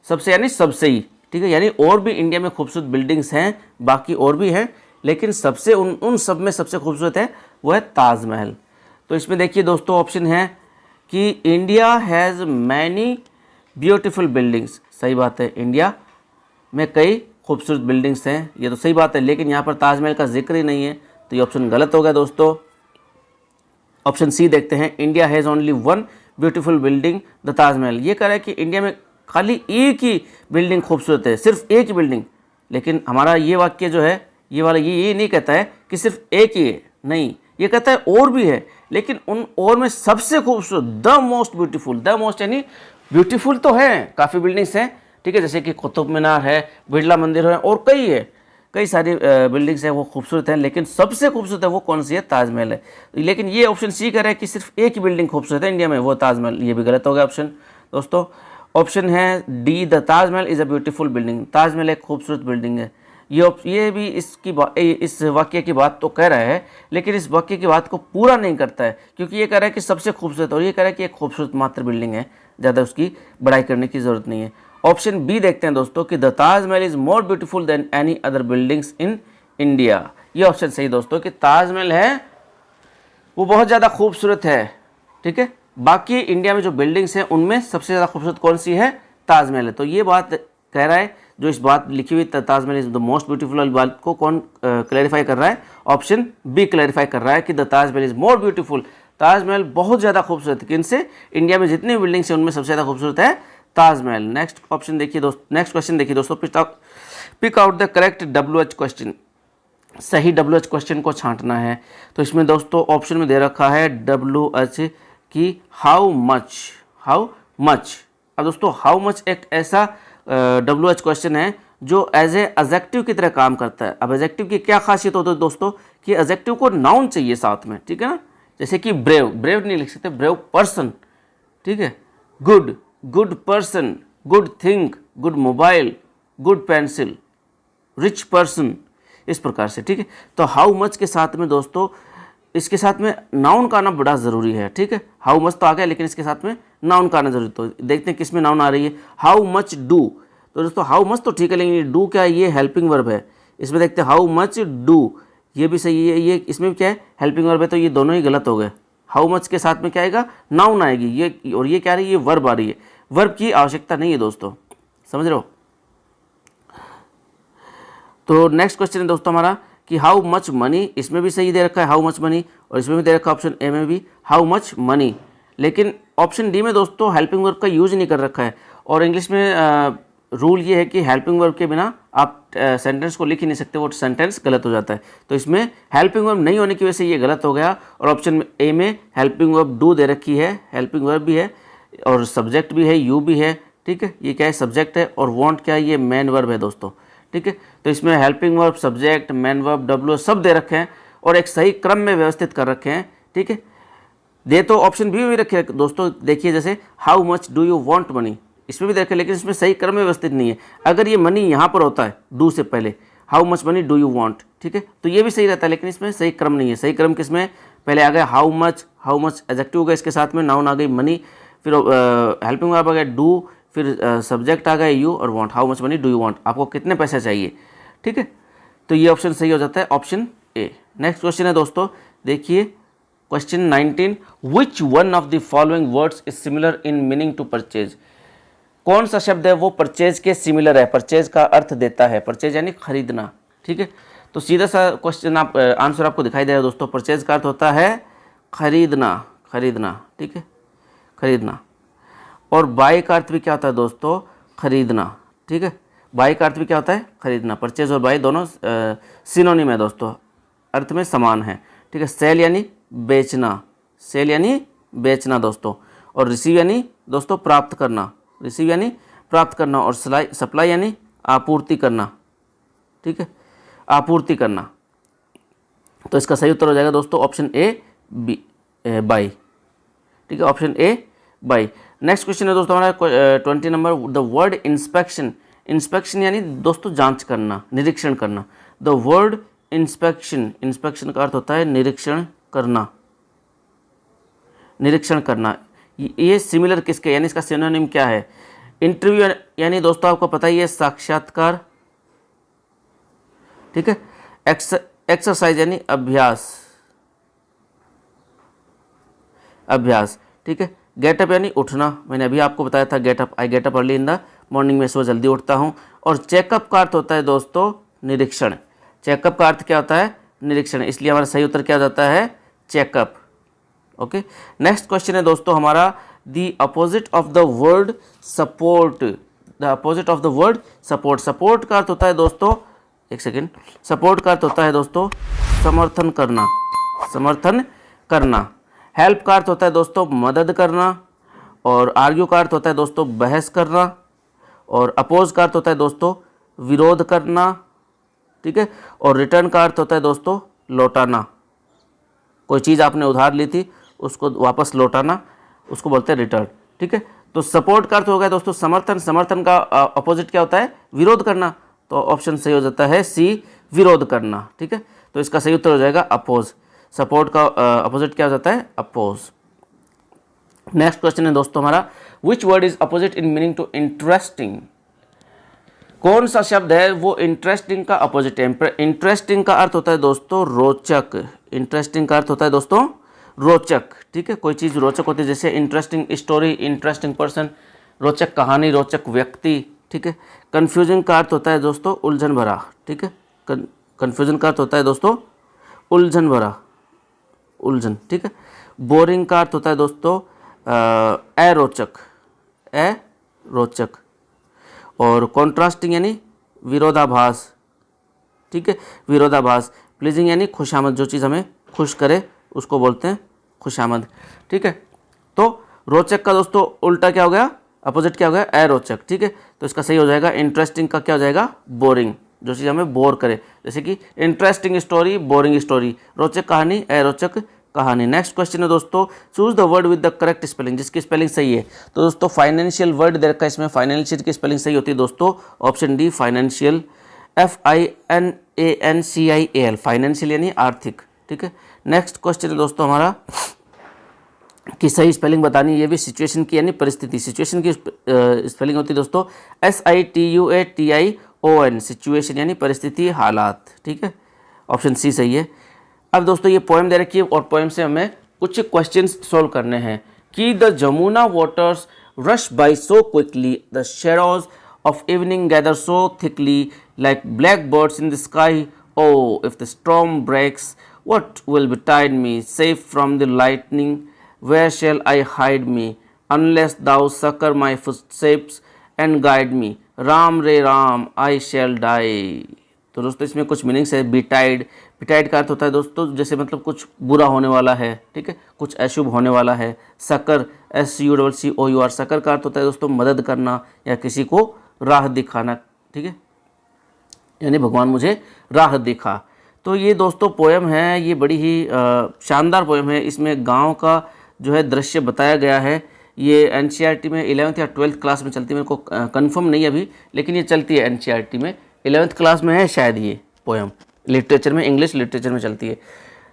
सबसे यानी सबसे ही, ठीक है। यानी और भी इंडिया में खूबसूरत बिल्डिंग्स हैं, बाकी और भी हैं, लेकिन सबसे उन सब में सबसे खूबसूरत है वो है ताजमहल। तो इसमें देखिए दोस्तों ऑप्शन है कि India has many beautiful buildings, सही बात है, इंडिया में कई खूबसूरत बिल्डिंग्स हैं, ये तो सही बात है, लेकिन यहाँ पर ताजमहल का जिक्र ही नहीं है, तो ये ऑप्शन गलत हो गया दोस्तों। ऑप्शन सी देखते हैं, India has only one beautiful building the Taj Mahal, ये कह रहा है कि इंडिया में खाली एक ही बिल्डिंग खूबसूरत है, सिर्फ एक ही बिल्डिंग। लेकिन हमारा ये वाक्य जो है, ये वाला ये नहीं कहता है कि सिर्फ एक ही है, नहीं, ये कहता है और भी है, लेकिन उन और में सबसे खूबसूरत, the most beautiful, the most यानी ब्यूटीफुल तो है, काफ़ी बिल्डिंग्स हैं, ठीक है, जैसे कि कुतुब मीनार है, बिरला मंदिर है, और कई है, कई सारी बिल्डिंग्स हैं वो खूबसूरत हैं, लेकिन सबसे खूबसूरत है वो कौन सी है, ताजमहल है। लेकिन ये ऑप्शन सी कह रहा है कि सिर्फ एक ही बिल्डिंग खूबसूरत है इंडिया में, वो ताजमहल, ये भी गलत हो गया ऑप्शन दोस्तों। ऑप्शन है D, the Taj Mahal is a beautiful building, Taj Mahal एक खूबसूरत बिल्डिंग है। ये भी इस वाक्य की बात तो कह रहा है, लेकिन इस वाक्य की बात को पूरा नहीं करता है, क्योंकि ये कह रहा है कि सबसे खूबसूरत, और ये कह रहा है कि एक खूबसूरत मात्र बिल्डिंग है, ज़्यादा उसकी बड़ाई करने की ज़रूरत नहीं है। ऑप्शन बी देखते हैं दोस्तों कि the Taj Mahal is more beautiful then any other buildings in India, ये ऑप्शन सही दोस्तों कि ताजमहल है वो बहुत ज़्यादा खूबसूरत है, ठीक है। बाकी इंडिया में जो बिल्डिंग्स हैं उनमें सबसे ज़्यादा खूबसूरत कौन सी है, ताजमहल है। तो ये बात कह रहा है, जो इस बात लिखी हुई Taj Mahal is the most beautiful वाली बात को कौन क्लैरिफाई कर रहा है, ऑप्शन बी क्लैरिफाई कर रहा है कि the Taj Mahal is more beautiful, Taj Mahal बहुत ज़्यादा खूबसूरत है, किनसे, इंडिया में जितनी बिल्डिंग्स हैं उनमें सबसे ज़्यादा खूबसूरत है ताजमहल। नेक्स्ट ऑप्शन देखिए दोस्तों, नेक्स्ट क्वेश्चन देखिए दोस्तों, pick out the correct WH question, सही WH क्वेश्चन को छांटना है। तो इसमें दोस्तों ऑप्शन में दे रखा है WH कि हाउ मच। अब दोस्तों हाउ मच एक ऐसा WH क्वेश्चन है जो एज ए एडजेक्टिव की तरह काम करता है। अब एडजेक्टिव की क्या खासियत होती है दोस्तों कि एडजेक्टिव को नाउन चाहिए साथ में, ठीक है ना। जैसे कि ब्रेव नहीं लिख सकते, ब्रेव पर्सन, ठीक है, good person, good think, good mobile, good pencil, rich person, इस प्रकार से, ठीक है। तो हाउ मच के साथ में दोस्तों, इसके साथ में नाउन का आना बड़ा ज़रूरी है, ठीक है। हाउ मच तो आ गया, लेकिन इसके साथ में नाउन का आना जरूरी। तो देखते हैं किस में नाउन आ रही है, हाउ मच डू। तो दोस्तों हाउ मच तो ठीक है, लेकिन डू क्या है, ये हेल्पिंग वर्ब है। इसमें देखते हैं हाउ मच डू, ये भी सही है, ये इसमें क्या है, हेल्पिंग वर्ब है, तो ये दोनों ही गलत हो गए। हाउ मच के साथ में क्या आएगा, नाउन आएगी, ये और ये क्या आ रही है, ये वर्ब आ रही है। वर्ब की आवश्यकता नहीं है दोस्तों, समझ रहे हो। तो नेक्स्ट क्वेश्चन है दोस्तों हमारा कि हाउ मच मनी, इसमें भी सही दे रखा है हाउ मच मनी, और इसमें भी दे रखा है ऑप्शन ए में भी हाउ मच मनी, लेकिन ऑप्शन डी में दोस्तों हेल्पिंग वर्ब का यूज नहीं कर रखा है। और इंग्लिश में रूल ये है कि हेल्पिंग वर्ब के बिना आप सेंटेंस को लिख ही नहीं सकते, वो सेंटेंस गलत हो जाता है। तो इसमें हेल्पिंग वर्ब नहीं होने की वजह से ये गलत हो गया। और ऑप्शन ए में हेल्पिंग वर्ब डू दे रखी है, हेल्पिंग वर्ब भी है और सब्जेक्ट भी है, यू भी है, ठीक है। ये क्या है, सब्जेक्ट है, और वांट क्या है, ये मेन वर्ब है दोस्तों, ठीक है। तो इसमें helping verb, subject, main verb, WH सब दे रखे हैं और एक सही क्रम में व्यवस्थित कर रखे हैं, ठीक है। दे तो ऑप्शन बी में भी रखे दोस्तों, देखिए जैसे how much do you want money, इसमें भी देखे, लेकिन इसमें सही क्रम में व्यवस्थित नहीं है। अगर ये मनी यहाँ पर होता है डू से पहले, how much money do you want, ठीक है, तो ये भी सही रहता है, लेकिन इसमें सही क्रम नहीं है। सही क्रम किसमें, पहले आ गया हाउ मच एडजेक्टिव हो गया, इसके साथ में नाउन आ गई मनी, फिर हेल्पिंग वर्ब आ गया डू, फिर सब्जेक्ट आ गया यू और want, how much money do you want, आपको कितने पैसे चाहिए, ठीक है। तो ये ऑप्शन सही हो जाता है, ऑप्शन ए। नेक्स्ट क्वेश्चन है दोस्तों, देखिए question 19, which one of the following words is similar in meaning to purchase. कौन सा शब्द है वो परचेज के सिमिलर है, परचेज का अर्थ देता है, परचेज यानी खरीदना, ठीक है। तो सीधा सा क्वेश्चन आप आंसर आपको दिखाई दे रहा है दोस्तों, परचेज का अर्थ होता है खरीदना, खरीदना, ठीक है, खरीदना। और बाय का अर्थ भी क्या होता है दोस्तों, खरीदना, ठीक है, बाय का अर्थ भी क्या होता है, खरीदना। परचेज और बाय दोनों सिनोनिम है दोस्तों, अर्थ में समान है, ठीक है। सेल यानी बेचना, सेल यानी बेचना दोस्तों, और रिसीव यानी दोस्तों प्राप्त करना, रिसीव यानी प्राप्त करना, और सप्लाई यानी आपूर्ति करना, ठीक है, आपूर्ति करना। तो इसका सही उत्तर हो जाएगा दोस्तों ऑप्शन ए बी, बाई, ठीक है, option A by. Next question है दोस्तों हमारा 20 number, the word inspection, inspection यानी दोस्तों जांच करना, निरीक्षण करना। द वर्ड इंस्पेक्शन, इंस्पेक्शन का अर्थ होता है निरीक्षण करना, निरीक्षण करना। ये सिमिलर किसके, यानी इसका सिनोनिम क्या है, इंटरव्यू यानी दोस्तों आपको पता ही है साक्षात्कार, ठीक है, एक्सरसाइज यानी अभ्यास, अभ्यास, ठीक है। गेटअप यानी उठना, मैंने अभी आपको बताया था getup, I getup early in the morning में सुबह जल्दी उठता हूँ। और चेकअप का अर्थ होता है दोस्तों निरीक्षण, चेकअप का अर्थ क्या होता है, निरीक्षण, इसलिए हमारा सही उत्तर क्या जाता है, चेकअप। ओके, नेक्स्ट क्वेश्चन है दोस्तों हमारा, the opposite of the word support, the opposite of the word support. Support का अर्थ होता है दोस्तों, एक सेकेंड, सपोर्ट का अर्थ होता है दोस्तों समर्थन करना, समर्थन करना। हेल्प का अर्थ होता है दोस्तों मदद करना, और आर्ग्यू का अर्थ होता है दोस्तों बहस करना, और अपोज का अर्थ होता है दोस्तों विरोध करना, ठीक है, और रिटर्न का अर्थ होता है दोस्तों लौटाना। कोई चीज़ आपने उधार ली थी उसको वापस लौटाना, उसको बोलते हैं रिटर्न, ठीक है। तो सपोर्ट का अर्थ हो गया दोस्तों समर्थन, समर्थन का अपोजिट क्या होता है, विरोध करना, तो ऑप्शन सही हो जाता है सी, विरोध करना, ठीक है। तो इसका सही उत्तर हो जाएगा अपोज, सपोर्ट का अपोजिट क्या हो जाता है, अपोज। नेक्स्ट क्वेश्चन है दोस्तों हमारा, which word is opposite in meaning to interesting. कौन सा शब्द है वो इंटरेस्टिंग का अपोजिट है। इंटरेस्टिंग का अर्थ होता है दोस्तों रोचक, इंटरेस्टिंग का अर्थ होता है दोस्तों रोचक, ठीक है, कोई चीज़ रोचक होती है, जैसे इंटरेस्टिंग स्टोरी, इंटरेस्टिंग पर्सन, रोचक कहानी, रोचक व्यक्ति, ठीक है। कन्फ्यूजिंग का अर्थ होता है दोस्तों उलझन भरा, ठीक है, कन्फ्यूजन का अर्थ होता है दोस्तों उलझन भरा, उलझन, ठीक है। बोरिंग का अर्थ होता है दोस्तों अरोचक, अरोचक। और कॉन्ट्रास्टिंग यानी विरोधाभास, ठीक है, विरोधाभास। प्लीजिंग यानी खुशामद, जो चीज़ हमें खुश करे उसको बोलते हैं खुशामद, ठीक है। तो रोचक का दोस्तों उल्टा क्या हो गया, अपोजिट क्या हो गया, अरोचक, ठीक है। तो इसका सही हो जाएगा इंटरेस्टिंग का क्या हो जाएगा, बोरिंग, जो चीज़ हमें बोर करे, जैसे कि इंटरेस्टिंग स्टोरी, बोरिंग स्टोरी, रोचक कहानी, अरोचक कहानी। नेक्स्ट क्वेश्चन है दोस्तों, choose the word with the correct spelling, जिसकी स्पेलिंग सही है। तो दोस्तों फाइनेंशियल वर्ड दे रखा है इसमें, फाइनेंशियल की स्पेलिंग सही होती है दोस्तों option D, financial, FINANCIAL, financial यानी आर्थिक, ठीक है। नेक्स्ट क्वेश्चन है दोस्तों हमारा कि सही स्पेलिंग बतानी, ये भी सिचुएशन की यानी परिस्थिति, सिचुएशन की स्पेलिंग होती है दोस्तों SITUATION, सिचुएशन यानी परिस्थिति, हालात, ठीक है, ऑप्शन सी सही है। अब दोस्तों ये पोएम दे रखी है और पोएम से हमें कुछ क्वेश्चंस सॉल्व करने हैं कि the Jamuna waters rush by so quickly, the shadows of evening gather so thickly like black birds in the sky, O if the storm breaks what will betide me safe from the lightning, where shall I hide me unless thou succor my footsteps and guide me, Ram रे Ram I shall die। तो दोस्तों इसमें कुछ meanings है। Betide, betide का अर्थ होता है दोस्तों जैसे मतलब कुछ बुरा होने वाला है, ठीक है, कुछ अशुभ होने वाला है। सकर, SUCCOUR, सकर का अर्थ होता है दोस्तों मदद करना या किसी को राह दिखाना, ठीक है, यानी भगवान मुझे राह दिखा। तो ये दोस्तों पोएम है, ये बड़ी ही शानदार पोएम है। इसमें गांव का जो है दृश्य बताया गया है। ये एनसीईआरटी में 11th या 12th क्लास में चलती है, मेरे को कंफर्म नहीं अभी, लेकिन ये चलती है एनसीईआरटी में, 11th क्लास में है शायद ये पोएम, लिटरेचर में, इंग्लिश लिटरेचर में चलती है।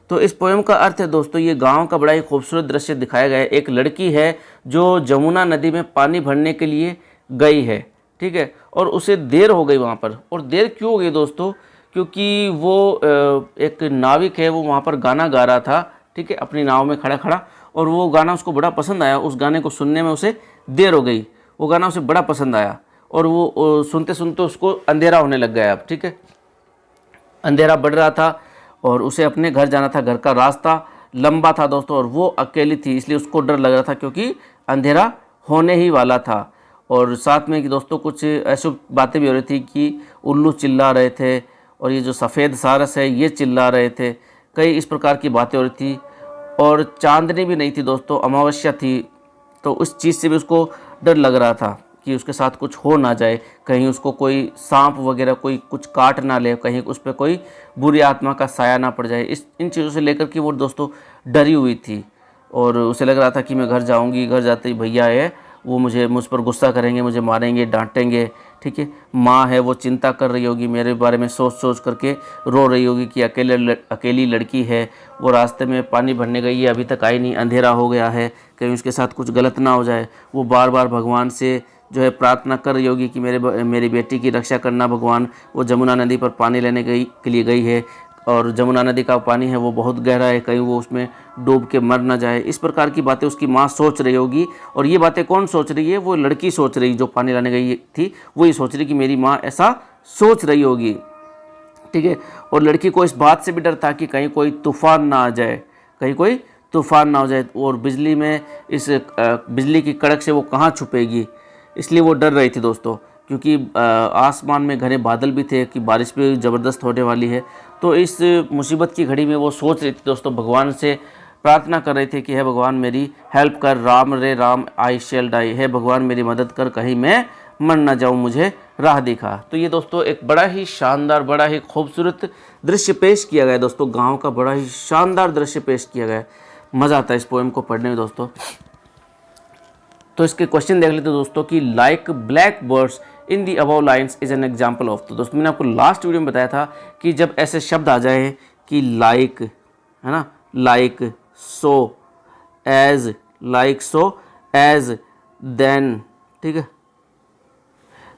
तो इस पोएम का अर्थ है दोस्तों, ये गांव का बड़ा ही खूबसूरत दृश्य दिखाया गया है। एक लड़की है जो जमुना नदी में पानी भरने के लिए गई है, ठीक है, और उसे देर हो गई वहाँ पर। और देर क्यों हो गई दोस्तों? क्योंकि वो एक नाविक है, वो वहाँ पर गाना गा रहा था, ठीक है, अपनी नाव में खड़ा खड़ा, और वो गाना उसको बड़ा पसंद आया। उस गाने को सुनने में उसे देर हो गई, वो गाना उसे बड़ा पसंद आया, और वो सुनते सुनते उसको अंधेरा होने लग गया अब, ठीक है, अंधेरा बढ़ रहा था और उसे अपने घर जाना था। घर का रास्ता लंबा था दोस्तों, और वो अकेली थी, इसलिए उसको डर लग रहा था क्योंकि अंधेरा होने ही वाला था। और साथ में कि दोस्तों कुछ ऐसी बातें भी हो रही थी कि उल्लू चिल्ला रहे थे, और ये जो सफ़ेद सारस है ये चिल्ला रहे थे, कई इस प्रकार की बातें हो रही थी। और चांदनी भी नहीं थी दोस्तों, अमावस्या थी, तो उस चीज़ से भी उसको डर लग रहा था कि उसके साथ कुछ हो ना जाए, कहीं उसको कोई सांप वगैरह कोई कुछ काट ना ले, कहीं उस पर कोई बुरी आत्मा का साया ना पड़ जाए। इन चीज़ों से लेकर के वो दोस्तों डरी हुई थी, और उसे लग रहा था कि मैं घर जाऊंगी, घर जाते ही भैया है वो मुझ पर गुस्सा करेंगे, मुझे मारेंगे, डांटेंगे, ठीक है। माँ है वो चिंता कर रही होगी, मेरे बारे में सोच सोच करके रो रही होगी कि अकेली लड़की है, वो रास्ते में पानी भरने गई है, अभी तक आई नहीं, अंधेरा हो गया है, कहीं उसके साथ कुछ गलत ना हो जाए। वो बार बार भगवान से जो है प्रार्थना कर रही होगी कि मेरी बेटी की रक्षा करना भगवान। वो जमुना नदी पर पानी लेने के लिए गई है, और जमुना नदी का पानी है वो बहुत गहरा है, कहीं वो उसमें डूब के मर ना जाए। इस प्रकार की बातें उसकी माँ सोच रही होगी। और ये बातें कौन सोच रही है? वो लड़की सोच रही, जो पानी लाने गई थी, वही सोच रही कि मेरी माँ ऐसा सोच रही होगी, ठीक है। और लड़की को इस बात से भी डर था कि कहीं कोई तूफान ना आ जाए, कहीं कोई तूफान ना हो जाए, और बिजली में बिजली की कड़क से वो कहाँ छुपेगी, इसलिए वो डर रही थी दोस्तों। क्योंकि आसमान में घने बादल भी थे कि बारिश भी ज़बरदस्त होने वाली है। तो इस मुसीबत की घड़ी में वो सोच रही थी दोस्तों, भगवान से प्रार्थना कर रहे थे कि हे भगवान मेरी हेल्प कर, राम रे राम आई शेल डाई, हे भगवान मेरी मदद कर, कहीं मैं मर ना जाऊं, मुझे राह दिखा। तो ये दोस्तों एक बड़ा ही शानदार, बड़ा ही खूबसूरत दृश्य पेश किया गया है दोस्तों, गाँव का बड़ा ही शानदार दृश्य पेश किया गया है। मज़ा आता है इस पोएम को पढ़ने में दोस्तों। तो इसके क्वेश्चन देख लेते हैं दोस्तों कि like black birds in the above lines is an example of. तो दोस्तों मैंने आपको लास्ट वीडियो में बताया था कि जब ऐसे शब्द आ जाए कि लाइक, है ना, लाइक, सो, एज, लाइक, सो, एज, देन, ठीक है,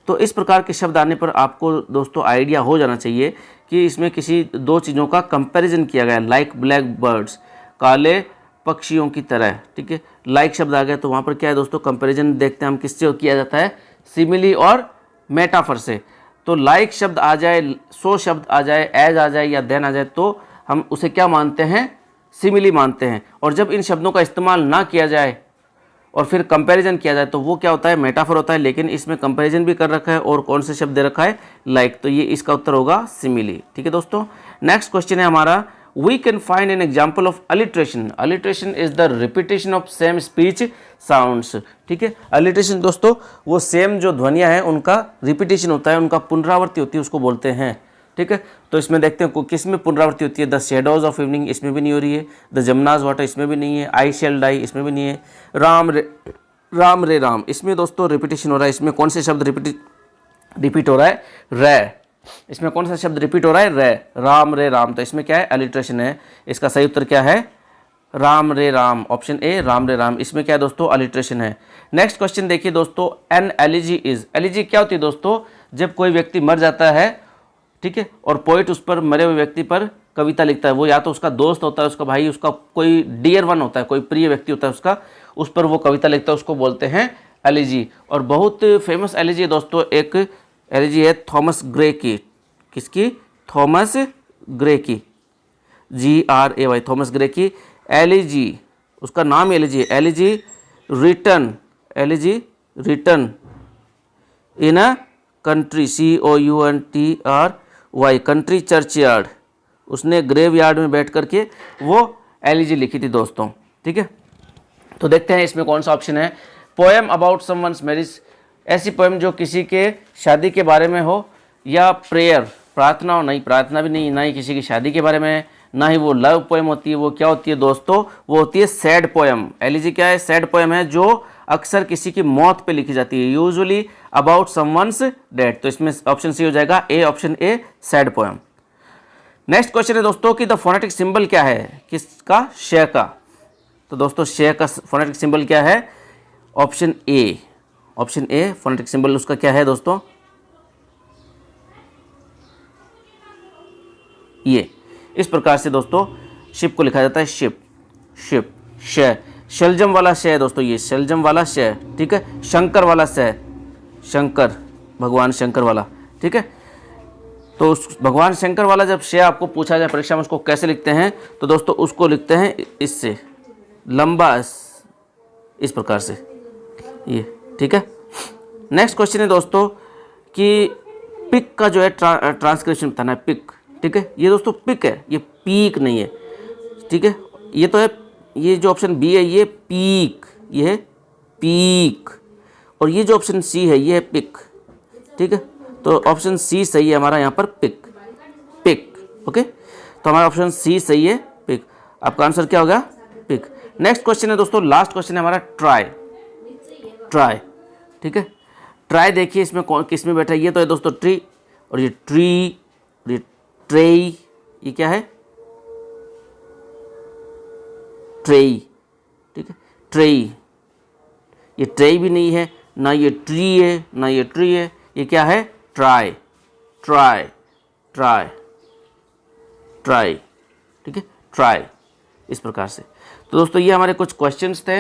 तो इस प्रकार के शब्द आने पर आपको दोस्तों आइडिया हो जाना चाहिए कि इसमें किसी दो चीज़ों का कंपैरिजन किया गया। लाइक ब्लैक बर्ड्स, काले पक्षियों की तरह, ठीक है। लाइक शब्द आ गया तो वहाँ पर क्या है दोस्तों, कंपैरिजन देखते हैं हम किससे किया जाता है, सिमिली और मेटाफर से। तो लाइक शब्द आ जाए, सो शब्द आ जाए, एज आ जाए या देन आ जाए, तो हम उसे क्या मानते हैं, सिमिली मानते हैं। और जब इन शब्दों का इस्तेमाल ना किया जाए और फिर कंपैरिजन किया जाए तो वो क्या होता है, मेटाफर होता है। लेकिन इसमें कंपैरिजन भी कर रखा है और कौन से शब्द दे रखा है, लाइक, तो ये इसका उत्तर होगा सिमिली, ठीक है दोस्तों। नेक्स्ट क्वेश्चन है हमारा, we can find an example of alliteration. Alliteration is the repetition of same speech sounds, ठीक है। alliteration दोस्तों वो सेम जो ध्वनियाँ हैं उनका रिपीटेशन होता है, उनका पुनरावृत्ति होती है, उसको बोलते हैं, ठीक है। तो इसमें देखते हैं किस में पुनरावृत्ति होती है। द शेडोज ऑफ इवनिंग, इसमें भी नहीं हो रही है। द जमुनाज वाटर, इसमें भी नहीं है। आई शेल डाई, इसमें भी नहीं है। राम रे राम, इसमें दोस्तों रिपीटेशन हो रहा है। इसमें कौन से शब्द रिपीट हो रहा है, रे। इसमें कौन सा शब्द रिपीट हो रहा है, रे, राम रे राम। तो इसमें क्या है, अलिट्रेशन है। इसका सही उत्तर क्या है, राम रे राम, ऑप्शन ए, राम रे राम। इसमें क्या है दोस्तों, अलिट्रेशन है। नेक्स्ट क्वेश्चन देखिए दोस्तों, एन एलिजी इज। एलिजी क्या होती है दोस्तों, जब कोई व्यक्ति मर जाता है, ठीक है, और पोइट उस पर, मरे हुए व्यक्ति पर कविता लिखता है। वो या तो उसका दोस्त होता है, उसका भाई, उसका कोई डियर वन होता है, कोई प्रिय व्यक्ति होता है उसका, उस पर वो कविता लिखता है, उसको बोलते हैं एलिजी। और बहुत फेमस एलिजी है दोस्तों, एक एलिजी है थॉमस ग्रे की। किसकी, थॉमस ग्रे की, GRAY, थॉमस ग्रे की एलिजी, उसका नाम एलिजी है। Elegy return, elegy return in a country, COUNTRY, country church yard. उसने ग्रेव यार्ड में बैठ करके वो एलिजी लिखी थी दोस्तों, ठीक है। तो देखते हैं इसमें कौन सा ऑप्शन है। पोएम अबाउट समवंस मैरिज, ऐसी पोएम जो किसी के शादी के बारे में हो, या प्रेयर, प्रार्थना और नहीं प्रार्थना भी नहीं, ना ही किसी की शादी के बारे में, ना ही वो लव पोएम होती है। वो क्या होती है दोस्तों, वो होती है सैड पोएम। एलिजी क्या है, सैड पोएम है जो अक्सर किसी की मौत पे लिखी जाती है, यूजुअली अबाउट समवंस डेथ। तो इसमें ऑप्शन सी हो जाएगा A, option A sad poem. Next question है दोस्तों कि द फोनेटिक सिंबल क्या है, किसका, श का। तो दोस्तों श का फोनेटिक सिंबल क्या है, option A, option A phonetic symbol उसका क्या है दोस्तों, ये इस प्रकार से दोस्तों शिप को लिखा जाता है, शिप, शिप, श, शलजम वाला श है दोस्तों, ये शलजम वाला श, ठीक है। शंकर वाला स, शंकर, भगवान शंकर वाला, ठीक है। तो उस भगवान शंकर वाला जब श आपको पूछा जाए परीक्षा में उसको कैसे लिखते हैं, तो दोस्तों उसको लिखते हैं इससे, लंबा इस प्रकार से, ये, ठीक है। नेक्स्ट क्वेश्चन है दोस्तों कि पिक का जो है ट्रांसक्रिप्शन बताना है, पिक, ठीक है। ये दोस्तों पिक है, ये पीक नहीं है, ठीक है। ये तो है, ये जो ऑप्शन बी है ये पीक, ये है पीक, और ये जो ऑप्शन सी है ये है पिक, ठीक है। तो ऑप्शन सी सही है हमारा यहाँ पर, पिक, पिक, ओके। तो हमारा ऑप्शन सी सही है, पिक। आपका आंसर क्या होगा, पिक। नेक्स्ट क्वेश्चन है दोस्तों, लास्ट क्वेश्चन है हमारा ट्राई, ट्राई, ठीक है। ट्राई देखिए इसमें कौन किस में बैठा है, ये तो है दोस्तों ट्री, और ये ट्री, और ये ट्रेई, ये क्या है, ट्रेई, ठीक है, ट्रेई। ये ट्रेई भी नहीं है, ना ये ट्री है, ना ये ट्री है, ये क्या है, ट्राई, ट्राई, ट्राई, ट्राई, ठीक है, ट्राई, इस प्रकार से। तो दोस्तों ये हमारे कुछ क्वेश्चंस थे।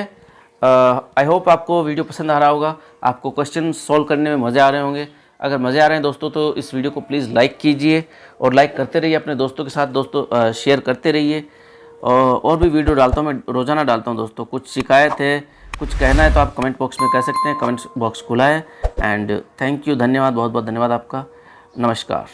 आई होप आपको वीडियो पसंद आ रहा होगा, आपको क्वेश्चन सॉल्व करने में मज़े आ रहे होंगे। अगर मज़े आ रहे हैं दोस्तों तो इस वीडियो को प्लीज़ लाइक कीजिए, और लाइक करते रहिए अपने दोस्तों के साथ, दोस्तों शेयर करते रहिए। और भी वीडियो डालता हूँ मैं, रोज़ाना डालता हूँ दोस्तों। कुछ शिकायत है, कुछ कहना है तो आप कमेंट बॉक्स में कह सकते हैं, कमेंट बॉक्स खुला है। एंड थैंक यू, धन्यवाद, बहुत बहुत धन्यवाद आपका, नमस्कार।